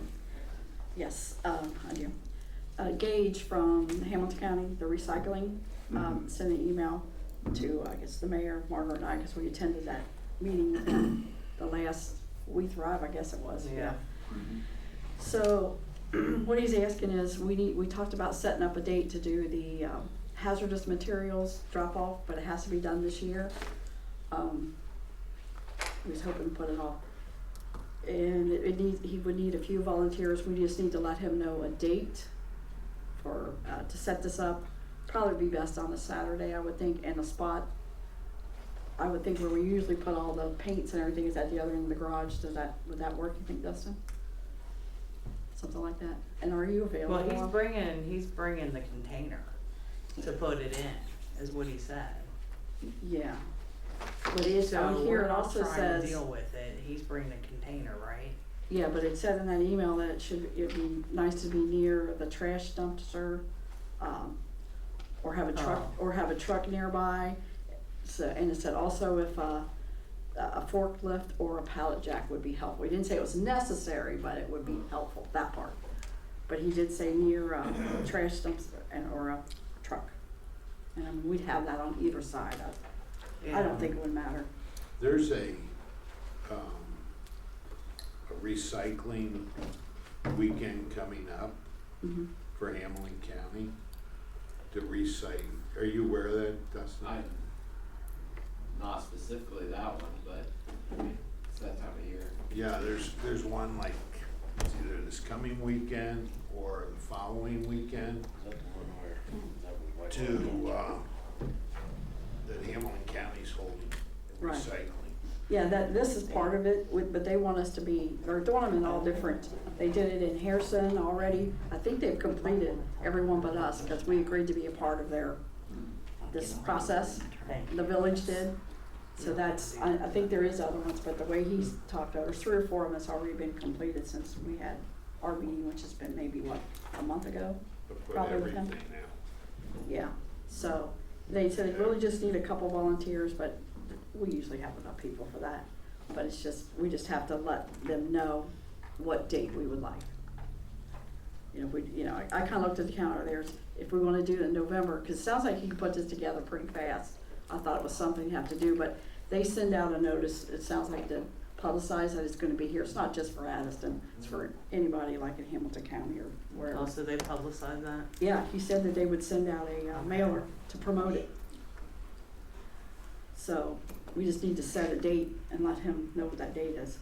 Yes, I do. Gage from Hamilton County, the recycling, sent an email to, I guess, the mayor, Margret and I, because we attended that meeting with him the last We Thrive, I guess it was. Yeah. So what he's asking is, we talked about setting up a date to do the hazardous materials drop off, but it has to be done this year. He was hoping to put it off. And he would need a few volunteers. We just need to let him know a date for, to set this up. Probably be best on a Saturday, I would think, and a spot. I would think where we usually put all the paints and everything is at the other end of the garage. Would that work, you think, Dustin? Something like that. And are you available? Well, he's bringing the container to put it in, is what he said. Yeah. But it's So on here, we're it not also trying to says, deal with it. He's bringing the container, right? yeah, but it said in that email that it'd be nice to be near the trash dumpster, or have a truck nearby. So, and it said also if a forklift or a pallet jack would be helpful. We didn't say it was necessary, but it would be helpful, that part. but he did say near, trash dumps or a truck. And I mean, we'd have that on either side. I don't think it would matter. There's a recycling weekend coming up Mhm. for Hamilton County to recycle. Are you aware of that, Dustin? Not specifically that one, but it's that time of year. Yeah, there's one like, it's either this coming weekend or the following weekend Is that the one where, is that what? to, that Hamilton County's holding Right. recycling. Yeah, this is part of it, but they want us to be, they're doing them in all different, they did it in Harrison already. I think they've completed everyone but us, because we agreed to be a part of this process, the village did. So that's, I think there is other ones, but the way he's talked, there's 3 or 4 of them that's already been completed since we had our meeting, which has been maybe, what, a month ago? But put Probably with everything him. out. Yeah, so they said they really just need a couple volunteers, but we usually have enough people for that. But it's just, we just have to let them know what date we would like. I kinda looked at the calendar there, if we wanna do it in November, cause it sounds like you can put this together pretty fast. I thought it was something you have to do, but they send out a notice, it sounds like to publicize that it's gonna be here. It's not just for Addyston, it's for anybody like in Hamilton County or wherever. Also, they publicize that? Yeah, he said that they would send out a mailer to promote it. So, we just need to set a date and let him know what that date is.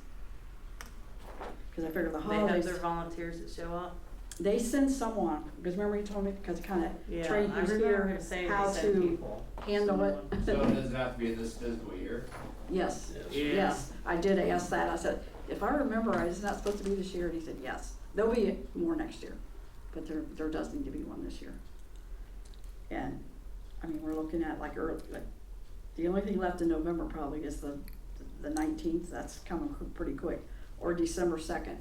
Cause I figure the They have holidays, their volunteers that show up? they send someone, because remember you told me, cause kinda Yeah, train I you remember here him saying how they send to people. handle it. So does it have to be this fiscal year? Yes, Yeah. yes, I did ask that, I said, if I remember right, it's not supposed to be this year, and he said, yes. There'll be more next year, but there does need to be one this year. And, I mean, we're looking at like the only thing left in November probably is the 19th, that's coming pretty quick, or December 2nd.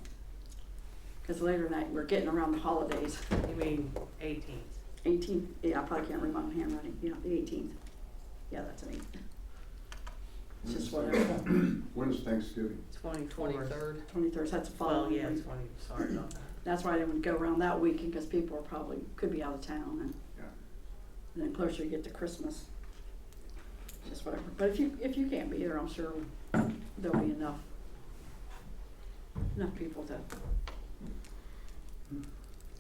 Cause later night, we're getting around the holidays. You mean 18th? 18th, yeah, I probably can't read my handwriting, yeah, the 18th. Yeah, that's an 8th. It's just whatever. When is Thanksgiving? 23rd. 23rd, that's a Well, following yeah, week. sorry about that. That's why I didn't go around that weekend, because people are probably, could be out of town, and Yeah. then closer you get to Christmas. Just whatever, but if you can't be there, I'm sure there'll be enough people to,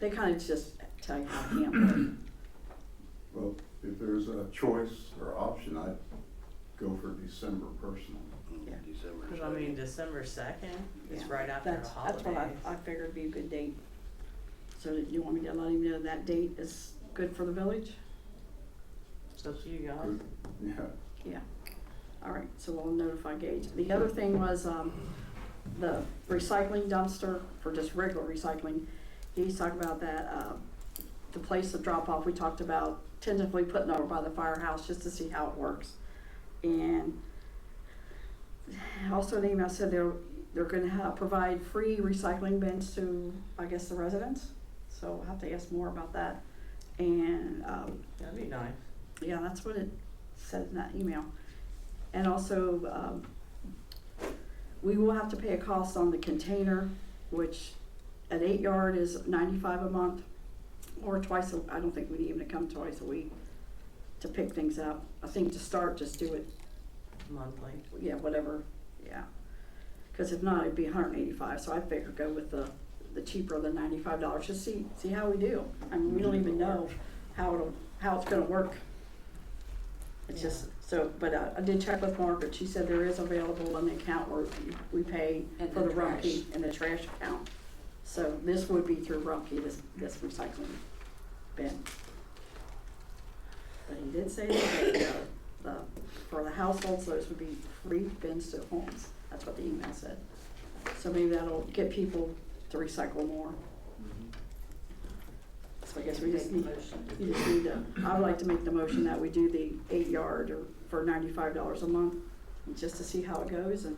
they kinda just tell you how to handle it. Well, if there's a choice or option, I'd go for December personally. Yeah. December Cause I mean, December 2nd is Yeah, right after the That's holidays. what I figured would be a good date. So do you want me to let him know that date is good for the village? It's up to you guys. Good. Yeah. Yeah, all right, so we'll notify Gage. The other thing was, the recycling dumpster for just regular recycling. He's talking about that, the place to drop off, we talked about tentatively putting over by the firehouse just to see how it works. And also an email said they're gonna provide free recycling bins to, I guess, the residents. So I'll have to ask more about that. And, That'd be nice. yeah, that's what it said in that email. And also, we will have to pay a cost on the container, which at 8 yard is $95 a month, or I don't think we'd even come twice a week to pick things up. I think to start, just do it, Monthly. yeah, whatever, yeah. Cause if not, it'd be $185, so I figured go with the cheaper than $95, just see how we do. I mean, we don't even know how it's gonna work. It's just, so, but I did check with Margret, she said there is available in the account where we pay And for the the trash. Rumpke in the trash account. So this would be through Rumpke, this recycling bin. But he did say that for the households, those would be free bins to homes, that's what the email said. So maybe that'll get people to recycle more. So I guess we just need, I would like to make the motion that we do the 8 yard or for $95 a month, just to see how it goes, and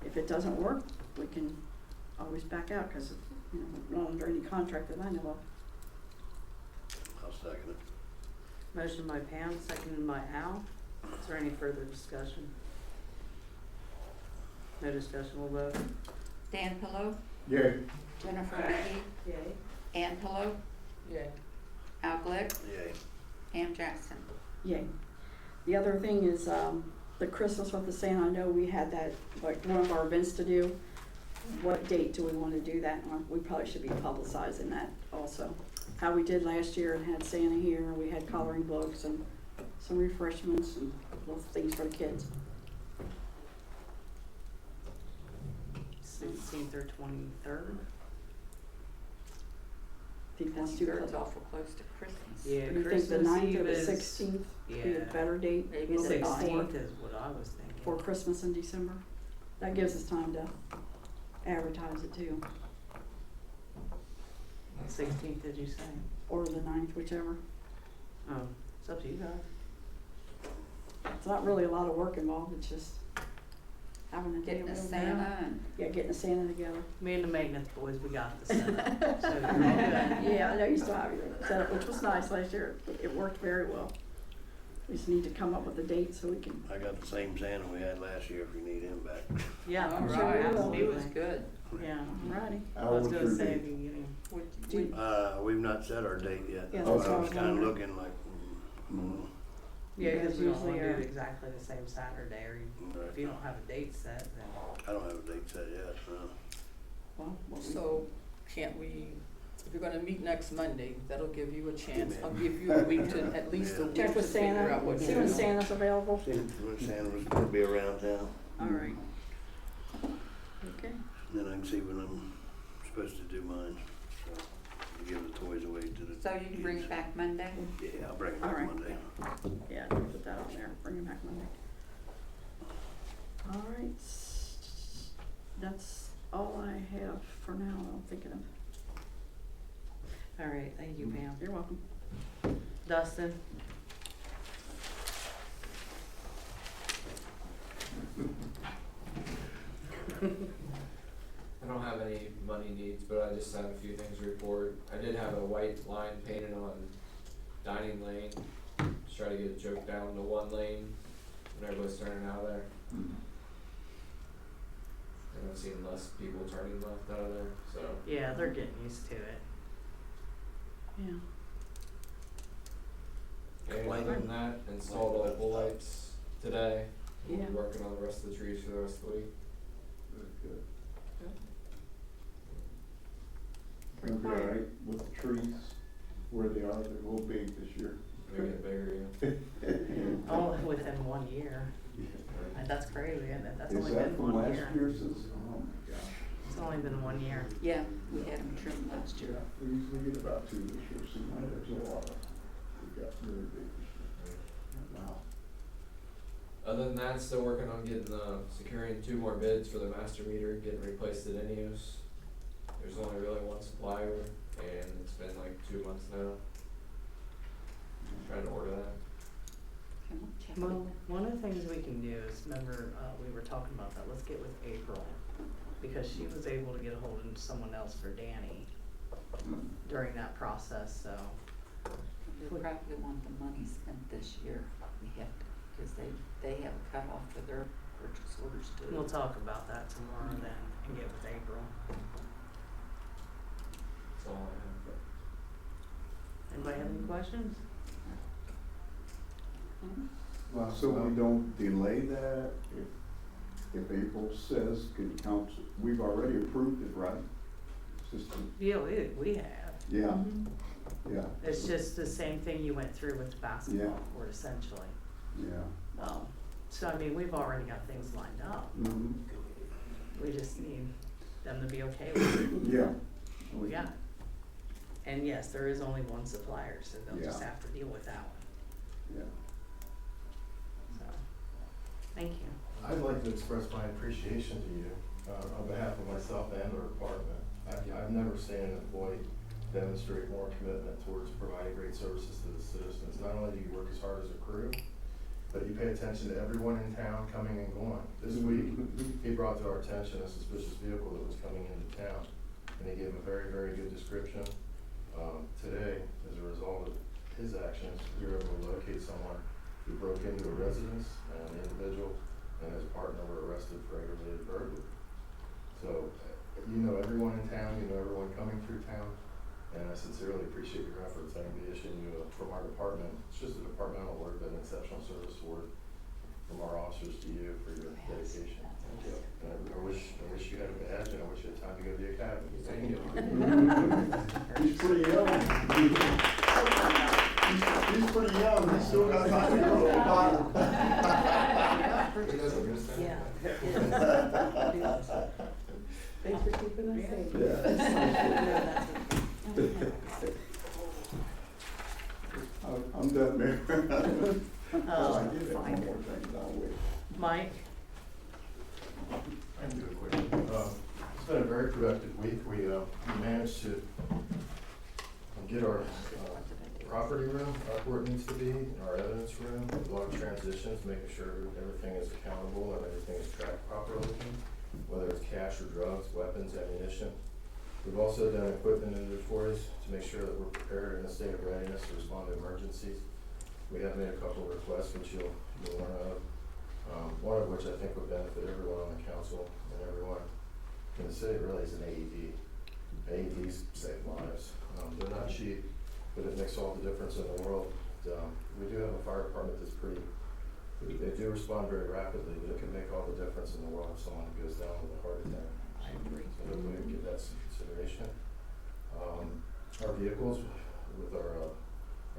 if it doesn't work, we can always back out, cause we're not under any contract that I know of. I'll second it. Motion by Pam, seconded by Al. Is there any further discussion? No discussion, we'll vote. Dan Pillow, Yeah. Jennifer McGee, Yay. Ann Pillow, Yeah. Al Glick, Yay. Pam Jackson. Yay. The other thing is, the Christmas with the Santa, I know we had that, like, one of our events to do. What date do we wanna do that on? We probably should be publicizing that also. How we did last year and had Santa here, we had coloring books and some refreshments and little things for the kids. 16th or 23rd? I think that's too It's close. awful close to Christmas. Yeah, Do you think the Christmas 9th or Eve the is. 16th would be a Yeah. better date? Maybe A little bit 16th before- is what I was thinking. For Christmas in December? That gives us time to advertise it too, 16th, did you say? or the 9th, whichever. Oh, it's up to you guys. It's not really a lot of work involved, it's just having a day. Getting a of Santa and Yeah, getting a Santa together. Me and the maintenance boys, we got the setup, so you're all good. Yeah, I know you still have your setup, which was nice last year. It worked very well. We just need to come up with a date so we can, I got the same Santa we had last year if you need him back. Yeah, all I'm sure right, we will. he was good. Yeah. alrighty. I How was was gonna your say, day? if you get him. We've not set our date yet. Yeah, So that's what I I was was kinda wondering. looking like, Yeah, You because guys we don't usually wanna do are- it exactly the same Saturday, or if you don't have a date set, then. I don't have a date set yet, no. Well, what we- So can't we, if you're gonna meet next Monday, that'll give you a chance. me a- I'll give you a week to, at least a Yeah. week check to with figure Santa, out what see you're when doing. Santa's available. See when Santa was gonna be around town, All right. Okay. then I can see when I'm supposed to do mine, so. Give the toys away to the. So you can bring it back Monday? Yeah, I'll bring it All back right. Monday. Yeah, put that on there, bring it back Monday. All right, that's all I have for now, I'm thinking of. All right, thank you, Pam. You're welcome. Dustin? I don't have any money needs, but I just have a few things to report. I did have a white line painted on dining lane, just try to get it choked down to one lane when everybody's turning out of there. And I've seen less people turning left out of there, so. Yeah, they're getting used to it. Yeah. And other than that, installed all the pole lights today. We'll be Yeah. working on the rest of the trees for the rest of the week. Very good. Gonna be all right with the trees where they are, they're a little big this year. They're getting bigger, yeah. Only within 1 year. That's crazy, isn't it? That's Is only that been from 1 last year. year since, oh my gosh. It's only been 1 year. Yeah, we had them trimmed last year. Yeah, we usually get about 2 this year, so now there's a lot of, we got really big this year. Wow. Other than that, still working on getting, securing 2 more bids for the master meter, getting replaced at Enios. There's only really one supplier, and it's been like 2 months now. Trying to order that. Can we check Well, with one of the things we can do is, remember, we were talking about that, let's get with April, because she was able to get a hold of someone else for Danny during that process, so. We probably want the money spent this year. We have to, because they have a cutoff for their purchase orders too. We'll talk about that tomorrow then, and get with April. That's all I have. Anybody have any questions? Well, so we don't delay that, if April says, can council, we've already approved it, right? It's just, Yeah, we have. yeah, Mhm. yeah. It's just the same thing you went through with the basketball Yeah. court essentially. Yeah. So I mean, we've already got things lined up. Mhm. We just need them to be okay with it. Yeah. What we got. And yes, there is only one supplier, so they'll just Yeah. have to deal with that one, Yeah. so. Thank you. I'd like to express my appreciation to you, on behalf of myself and our department. I've never seen an employee demonstrate more commitment towards providing great services to the citizens. Not only do you work as hard as a crew, but you pay attention to everyone in town coming and going. This week, he brought to our attention a suspicious vehicle that was coming into town, and he gave a very, very good description. Today, as a result of his actions, we were able to locate someone who broke into a residence, and the individual and his partner were arrested for aggravated burglary. So, you know everyone in town, you know everyone coming through town, and I sincerely appreciate your efforts. I'm gonna be issuing you, from our department, it's just a departmental award, but an exceptional service award from our officers to you for your dedication. And I wish you had a badge, and I wish you had time to go to the academy. Thank you. He's pretty young. He's pretty young, he's still got time to go. He doesn't miss that. Yeah. Thanks for keeping us safe. I'm done, Mayor. Oh, I give it one more thing, and I'll wait. Mike? I can do it quick. It's been a very productive week. We managed to get our property room up where it needs to be, our evidence room, a lot of transitions, making sure everything is accountable and everything is tracked properly, whether it's cash or drugs, weapons, ammunition. We've also done equipment inventories to make sure that we're prepared in a state of readiness to respond to emergencies. We have made a couple of requests which you'll learn of. One of which I think would benefit everyone on the council and everyone in the city really is an AED. AEDs save lives. They're not cheap, but it makes all the difference in the world. We do have a fire department that's they do respond very rapidly, but it can make all the difference in the world if someone goes down with a heart attack. So hopefully we give that some consideration. Our vehicles, with our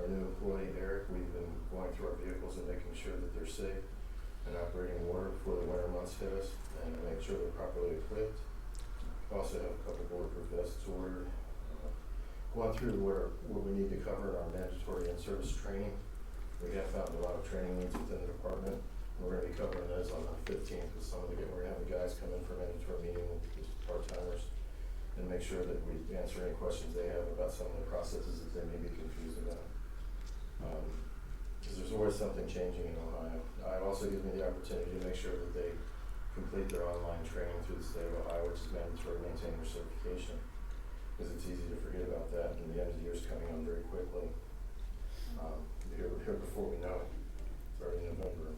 new employee Eric, we've been going through our vehicles and making sure that they're safe and operating in order before the winter months hit us, and make sure they're properly equipped. We also have a couple bulletproof vests ordered. Going through what we need to cover in our mandatory in-service training. We have found a lot of training needs within the department. We're going to be covering those on the 15th with we're going to have the guys come in for a mandatory meeting with these part-timers and make sure that we answer any questions they have about some of the processes that they may be confused about. Because there's always something changing in Ohio. It also gives me the opportunity to make sure that they complete their online training through the state of Ohio, which is mandatory maintainer certification. Because it's easy to forget about that, and the end of the year is coming on very quickly. Here before we know it. It's already November.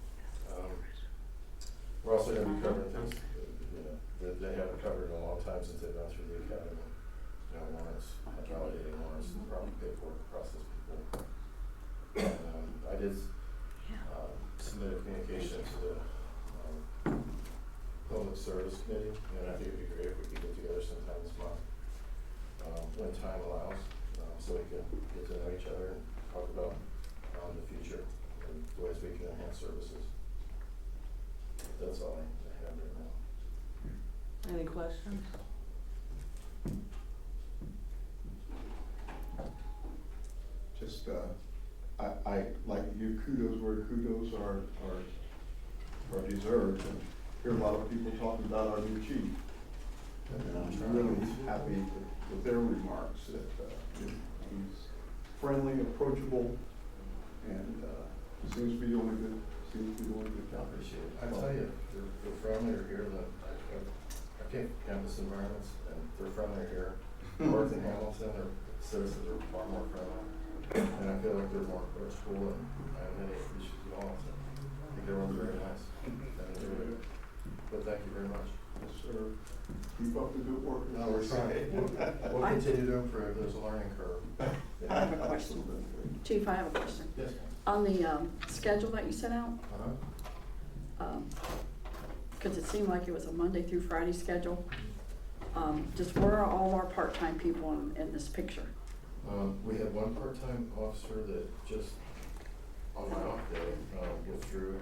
We're also going to be covering things that they haven't covered in a long time since they've gone through the academy. Warrants, validating warrants, and proper paperwork process people. I did submit a communication to the Public Service Committee, and I think it'd be great if we could get together sometime this month when time allows, so we can get to know each other and talk about the future and ways we can enhance services. That's all I have right now. Any questions? Just, I like you, kudos where kudos are deserved, and hear a lot of people talking about our new chief. And I'm really happy with their remarks, that he's friendly, approachable, and seems to be doing a good job. I appreciate it. I tell you, they're friendlier here than, I came from campus environments, and they're friendlier here. North and Hamilton, their citizens are far more friendly, and I feel like they're more approachable, and I have many issues at all, so I think everyone's very nice. But thank you very much. Yes, sir. Keep up the good work. No, we're trying. We'll continue to improve. There's a learning curve. I have a question. Chief, I have a question. Yes, On the schedule that you sent out, because it seemed like it was a Monday through Friday schedule, just where are all our part-time people in this picture? We have one part-time officer that just, on my off day, withdrew.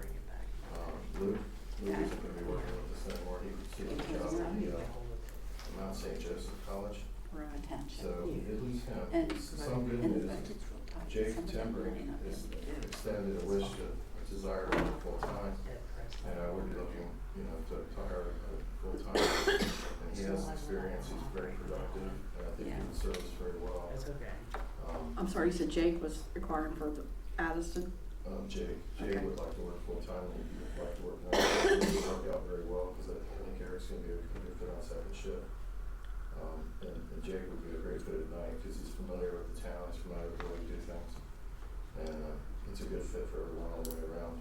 Luke isn't going to be working with us anymore. He received a job at the Mount St. Joseph College. Right. So it was him. And Some good and the news. budget's real tight. Jake Some of them Timbering may not be has able to do it. extended a wish to desire to work full-time. And I would be looking, to hire full-time. And he has experience, he's very productive, and I think he would serve us very well. It's okay. I'm sorry, you said Jake was requiring for the Addyston? Jake Okay. would like to work full-time, and he'd like to work nights. It would work out very well, because I think Eric's gonna be a good fit on second shift. And Jake would be a great fit at night, because he's familiar with the town, he's familiar with the way we do things. And it's a good fit for everyone all the way around.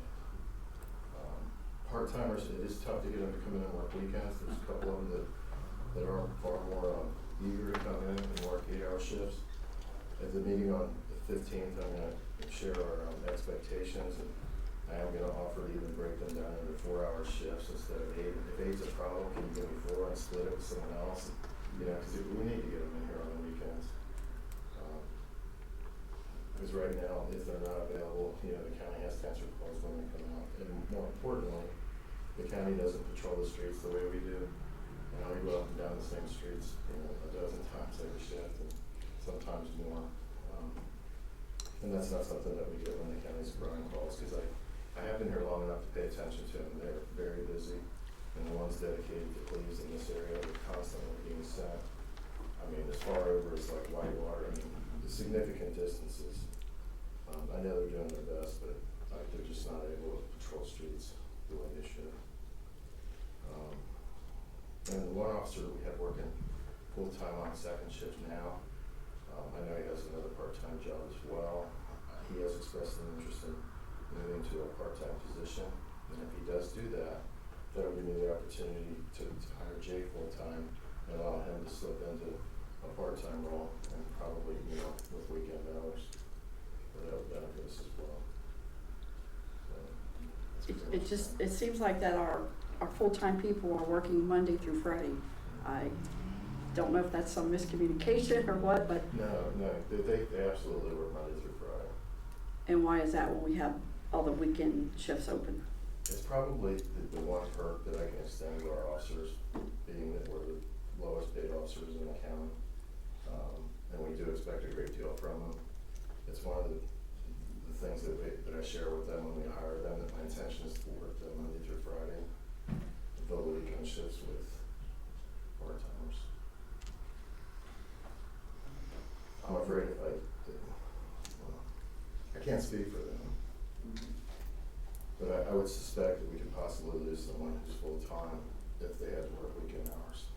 Part-timers, it is tough to get them to come in and work weekends. There's a couple of them that are far more eager to come in and work 8-hour shifts. At the meeting on the 15th, I'm gonna share our expectations, and I am gonna offer to even break them down into 4-hour shifts instead of 8. If 8's a problem, can you give me 4 and split it with someone else? You know, because we need to get them in here on the weekends. Because right now, if they're not available, you know, the county has to answer calls when they come out. And more importantly, the county doesn't patrol the streets the way we do. And we go up and down the same streets, you know, a dozen times every shift, and sometimes more. And that's not something that we do when the county's running calls, because I have been here long enough to pay attention to them. They're very busy, and the ones dedicated to police in this area are constantly being sent. I mean, as far over as like Whitewater, I mean, the significant distances. I know they're doing their best, but they're just not able to patrol streets the way they should. And the one officer we have working full-time on second shift now, I know he has another part-time job as well. He has expressed an interest in moving to a part-time position, and if he does do that, that'll give me the opportunity to hire Jake full-time and allow him to slip into a part-time role, and probably, you know, with weekend hours. That would benefit us as well. So, It seems like that our full-time people are working Monday through Friday. I don't know if that's some miscommunication or what, but. No, they absolutely work Monday through Friday. And why is that when we have all the weekend shifts open? It's probably the one perk that I can extend to our officers, being that we're the lowest paid officers in the county. And we do expect a great deal from them. It's one of the things that I share with them when we hire them, that my intention is to work them Monday through Friday, fill the weekend shifts with part-timers. I'm afraid if I can't speak for them, but I would suspect that we could possibly lose someone who's full-time if they had to work weekend hours,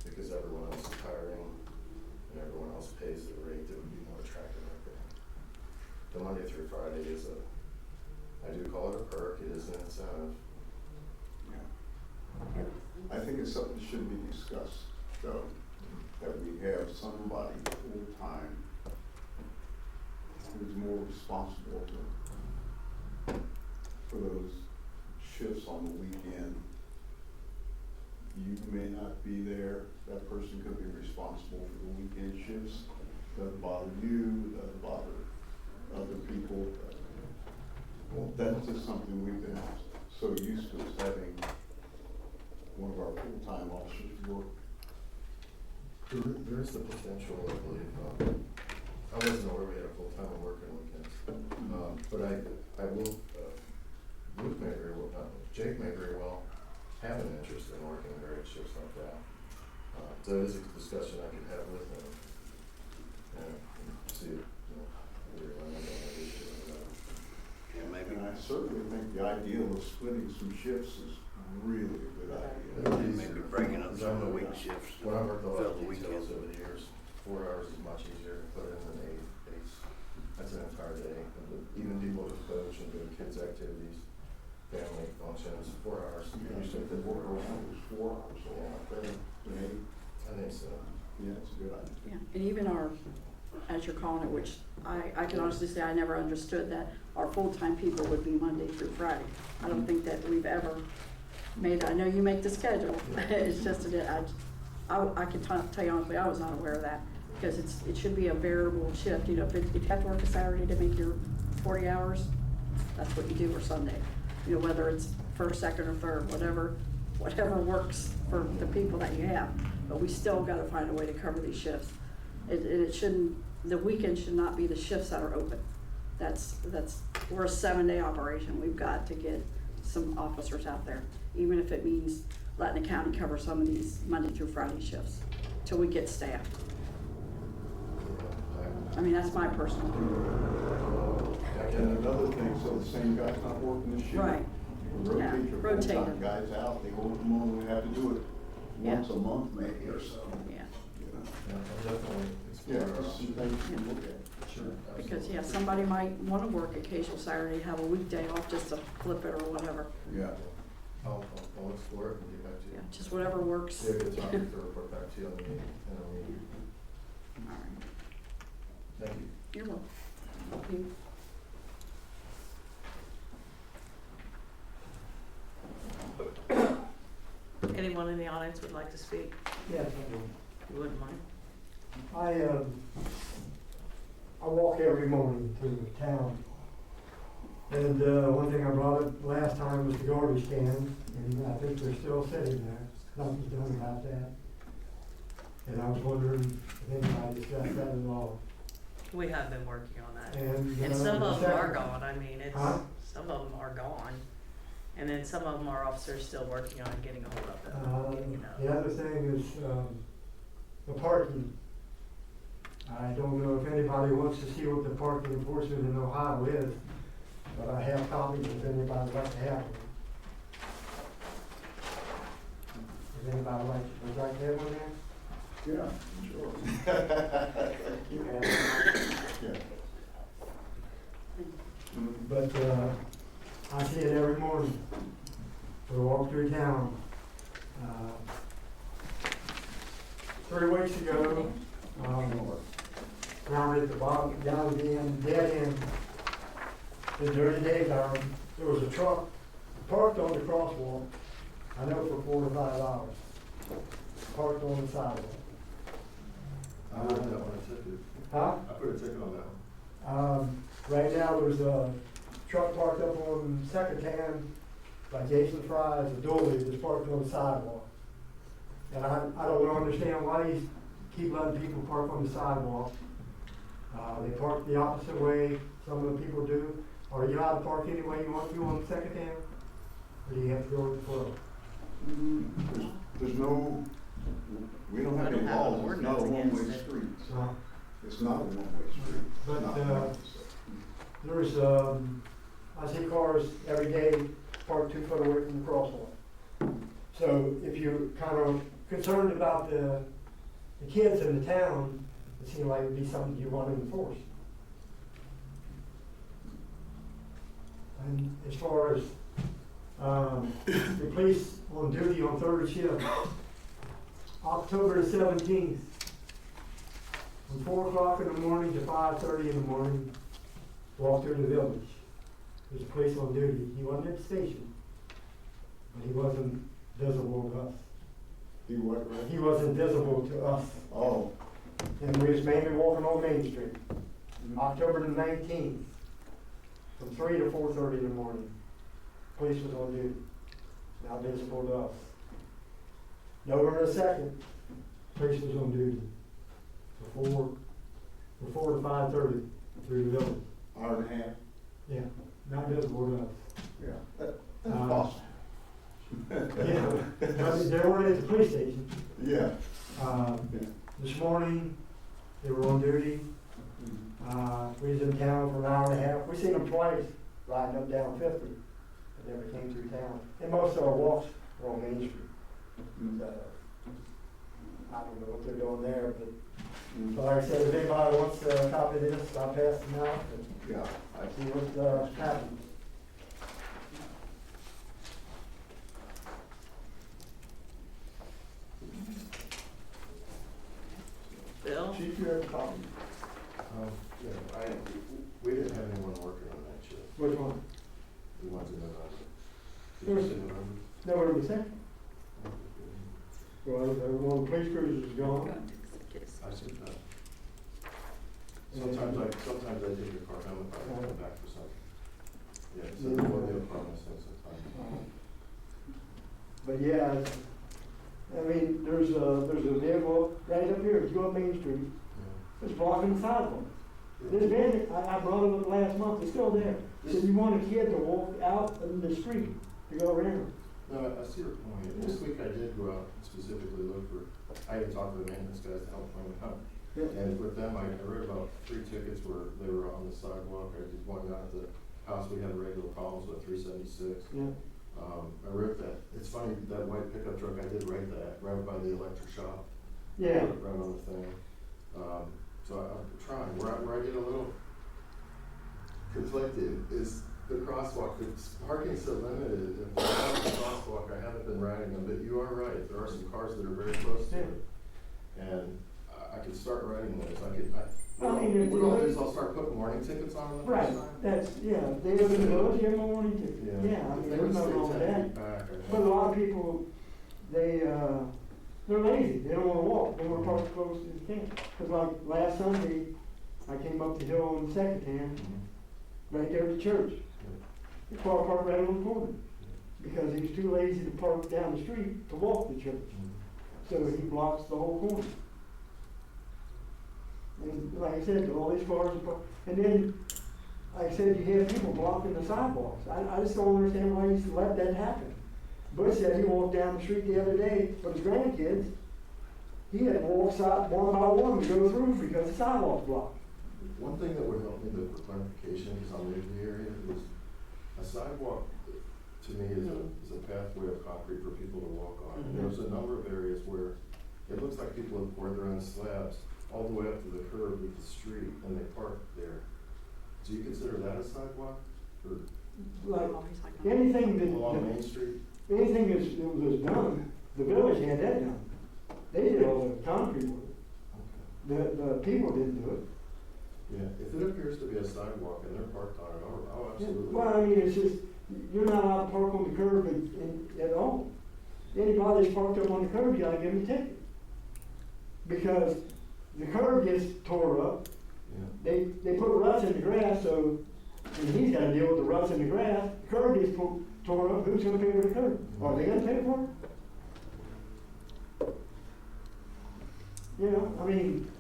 because everyone else is hiring and everyone else pays the rate that would be more attractive right there. The Monday through Friday is I do call it a perk, it is an incentive. Yeah. I think it's something that should be discussed, though, that we have somebody full-time who's more responsible for those shifts on the weekend. You may not be there, that person could be responsible for the weekend shifts. Doesn't bother you, doesn't bother other people. Well, that's just something we've been so used to, is having one of our full-time officers work. There is the potential, I believe. I wasn't aware we had a full-timer working weekends, but I will. Luke may very well, Jake may very well have an interest in working various shifts like that. So it is a discussion I could have with him, and see if, you know, where I'm going to be doing that. Yeah, maybe. And I certainly think the idea of splitting some shifts is really a good idea. And maybe breaking up some of the week shifts. When I worked a lot fill of the details weekends. over the years, 4 hours is much easier to put in than 8. That's an entire day. And even people who coach and do kids' activities, family functions, 4 hours. You said the work around was 4 hours, so maybe. I think so. Yeah, it's a good idea. Yeah, and even our, as you're calling it, which I can honestly say I never understood that our full-time people would be Monday through Friday. I don't think that we've ever made, I know you make the schedule, it's just that I can tell you honestly, I was not aware of that, because it should be a variable shift, you know, if you have to work a Saturday to make your 40 hours, that's what you do, or Sunday. You know, whether it's first, second, or third, whatever works for the people that you have. But we still gotta find a way to cover these shifts. It shouldn't, the weekend should not be the shifts that are open. We're a 7-day operation. We've got to get some officers out there, even if it means letting the county cover some of these Monday through Friday shifts till we get staffed. I mean, that's my personal opinion. And another thing, so the same guy's not working the shift. Right. Rotate your rotate full-time them. guys out, they go them on, we have to do it once a month maybe or so. Yeah, You know? Yeah, I'll definitely explore. Yeah, just some things to look at. Sure. because, yeah, somebody might wanna work occasional Saturday, have a weekday off just to flip it or whatever. Yeah. I'll explore it and get back to Yeah, you. just whatever works. Yeah, good topic to report back to you on the meeting. All right. You're welcome. You- Anyone in the audience would like to speak? Yes, You wouldn't mind? I walk every morning through town. And, one thing I brought up last time was the garbage cans, and I think they're still sitting there. Nothing's done about that. And I was wondering if anybody discussed that at all. We have been working on that. And, And some the of them are second- gone, I mean, it's, Huh? some of them are gone. And then some of them our officers still working on getting a hold of them, you know. The other thing is, the parking. I don't know if anybody wants to see what the parking enforcement in Ohio is, but I have copies if anybody would like to have them. Does anybody would like to have one there? Yeah, sure. Yeah. But, I see it every morning. We walk through town. 3 weeks ago, down at the bottom, down at the end, dead end, during the daytime, there was a truck parked on the crosswalk, I know for 4 to 5 hours, parked on the sidewalk. I put that one a ticket. Huh? I put a ticket on that one. Right now, there's a truck parked up on Second Hand by Jason Fry's, a dually that's parked on the sidewalk. And I don't understand why you keep letting people park on the sidewalk. They park the opposite way, some of the people do. Are you allowed to park any way you want to on Second Hand? Or do you have to go with the flow? There's no, we don't have I don't any have an laws, it's not a ordinance one-way against it. street. Huh? It's not a one-way street. It's But, not. There's, I see cars every day parked 2 foot away from the crosswalk. So if you're kind of concerned about the kids in the town, it seems like it'd be something you want to enforce. And as far as, the police on duty on 3rd shift, October the 17th, from 4 o'clock in the morning to 5:30 in the morning, walk through the village. There's a police on duty. He wasn't at the station, but he wasn't visible to us. He what, right? He wasn't visible to us. Oh, And we was mainly walking on Main Street. October the 19th, from 3 to 4:30 in the morning, police was on duty, not visible to us. November the 2nd, police was on duty, from 4 to 5:30 through the village. hour and a half, Yeah, not visible to us. yeah, that's Uh, possible. Yeah, but they weren't at the police station. Yeah. This morning, they were on duty. We was in town for an hour and a half. We seen them twice riding up down 50. They never came through town. And most of our walks were on Main Street. So, I don't know what they're doing there, but so like I said, if anybody wants a copy of this, I'll pass them out and Yeah, I see what happens. Bill? Chief, you have a copy? Yeah, we didn't have anyone working on that shift. Which one? We went to November. There was- Did you say November? November the 2nd. Well, one of the police cruisers is gone. I said that. Sometimes I take your car home if I come back for something. Yeah, so there will be a promise sometimes. But yeah, I mean, there's a vehicle right up here, if you go up Main Street, it's blocking the sidewalk. This van, I brought it up last month, it's still there. So you want a kid to walk out in the street to go around. No, I see your point. This week I did go out and specifically look for, I even talked to the maintenance guys to help find out. And with them, I wrote about 3 tickets where they were on the sidewalk. I did one out at the house, we had regular problems with 376. Yeah. I wrote that, it's funny, that white pickup truck, I did write that, right by the electric shop. Yeah. Right on the thing. So I'm trying, where I get a little conflicted is the crosswalk, the parking's so limited. If I have the crosswalk, I haven't been riding them, but you are right, there are some cars that are very close to it. And I could start writing those, I mean, if what I'll do they- is I'll start putting warning tickets on them the Right, first time. that's, yeah, they live in the village, give them a warning ticket. Yeah, I If mean, they there's would nothing stay wrong with 10 that. feet back, I think. But a lot of people, they're lazy, they don't wanna walk, they wanna park as close as they can. Cause like last Sunday, I came up the hill on Second Hand, right there at the church. The car parked right on the corner, because he was too lazy to park down the street to walk the church. So he blocks the whole corner. And like I said, all these cars are parked, and then, like I said, you have people blocking the sidewalks. I just don't understand why you let that happen. Butch said he walked down the street the other day with his grandkids. He had to walk side, one by one to go through because the sidewalk's blocked. One thing that would help me though for clarification, because I'm new to the area, is a sidewalk to me is a pathway of concrete for people to walk on. And there's a number of areas where it looks like people have poured their own slabs all the way up to the curb with the street and they park there. Do you consider that a sidewalk? Or Like, anything along that, Main Street? anything that was done, the village had that done. They did all the concrete work. The people didn't do it. Yeah, if it appears to be a sidewalk and they're parked on it, I'll absolutely. Well, I mean, it's just, you're not allowed to park on the curb at all. Anybody that's parked up on the curb, you gotta give them a ticket. Because the curb gets tore up, Yeah. they put ruts in the grass, so, and he's gotta deal with the ruts in the grass, the curb gets tore up, who's gonna pay for the curb? Are they gonna pay for it? You know, I mean,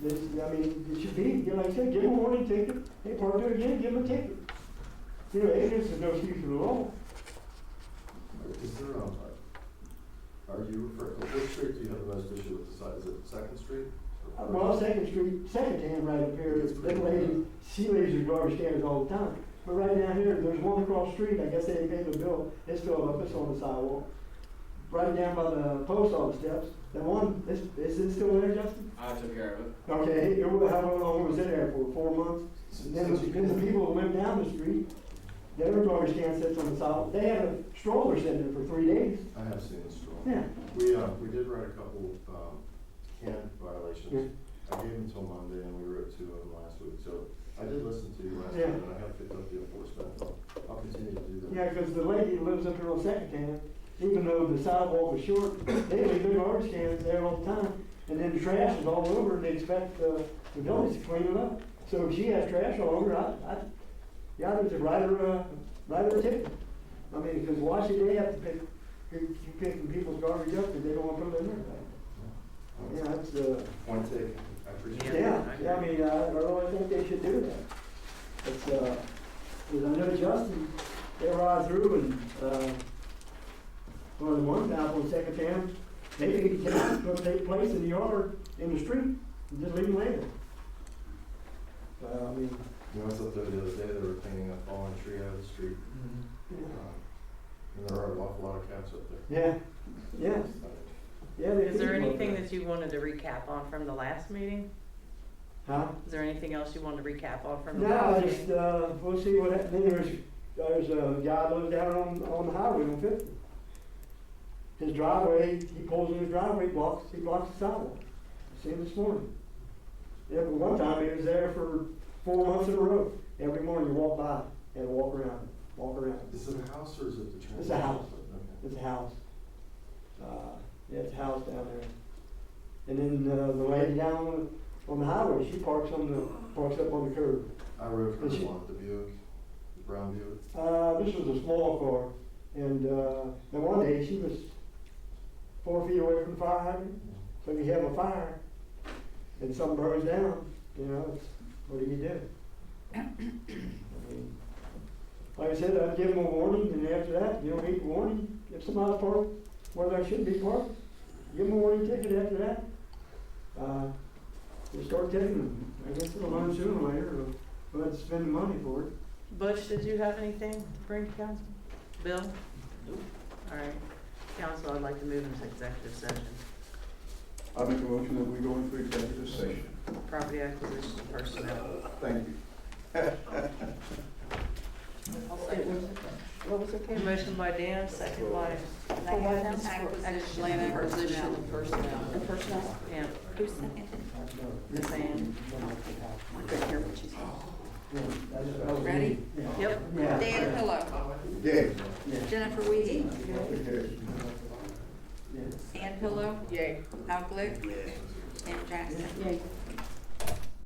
it should be, you know, like I said, give them a warning ticket, they park there again, give them a ticket. You know, ignorance is no excuse for the law. Is there, are you referring, which street do you have the most issue with the side? Is it Second Street? or Well, First? Second Street, Second Hand right up here, that lady, she leaves her garbage cans all the time. But right down here, there's one across the street, I guess they didn't pay the bill, it's filled up, it's on the sidewalk. Right down by the post office steps, that one, is it still there, Justin? I took care of it. Okay, how long was it there for, 4 months? And then the people that live down the street, their garbage can sits on the sidewalk, they have a stroller sitting there for 3 days. I have seen the stroll. Yeah. We did write a couple, can violations. I gave them till Monday and we wrote 2 of them last week, so I did listen to you last Yeah. time and I have picked up the enforcement. I'll continue to do that. Yeah, because the lady that lives up here on Second Hand, even though the sidewalk is short, they leave their garbage cans there all the time. And then the trash is all over and they expect the village to clean it up. So if she has trash all over, I just write her a ticket. I mean, because why should they have to keep picking people's garbage up if they don't want to put it in there? Yeah, that's, Point taken. I appreciate it. yeah, I mean, I really think they should do that. It's, because I know Justin, they ride through and, well, the one time on Second Hand, they feed the cats, put their place in the yard, in the street, and just leave them later. I mean, You know, I was up there the other day, they were cleaning a fallen tree out of the street. yeah, And there are an awful lot of cats up there. yeah, yeah. They Is there feed them up anything there. that you wanted to recap on from the last meeting? Huh? Is there anything else you wanted to recap on from the No, last I meeting? just, we'll see what happens. Then there's a guy that lives down on the highway on 50. His driveway, he pulls in his driveway, he blocks the sidewalk. I seen him this morning. Yeah, but one time he was there for 4 months in a row. Every morning you walk by, and walk around. Is it a house or is it the train? It's a house. Okay. It's a house. Yeah, it's a house down there. And then, the lady down on the highway, she parks up on the curb. I rode for Is she- the Buick, the brown Buick. This was a small car, and, then one day she was 4 feet away from the fire hydrant. So if you have a fire and something burns down, you know, what do you do? I mean, like I said, I'd give them a warning, and after that, you don't need a warning. If somebody's parked where they shouldn't be parked, give them a warning ticket after that. We'll start taking them. I guess it'll learn sooner or later, or we'll have to spend the money for it. Butch, did you have anything to bring to council? Bill? Nope. All right. Council, I'd like to move into executive session. I make a motion that we go into executive session. Property acquisition personnel. Thank you. I'll second. What was okay? Motion by Dan, second by, For what now? Acquisition. Land Personnel. acquisition and personnel. And personnel? yeah, Who seconded? Miss Ann. I couldn't hear what she said. Ready? Yep. Dan Pillow, Yeah. Jennifer Wiehe, Ann Pillow, Yay. Al Glick, Yeah. and Jackson. Yay.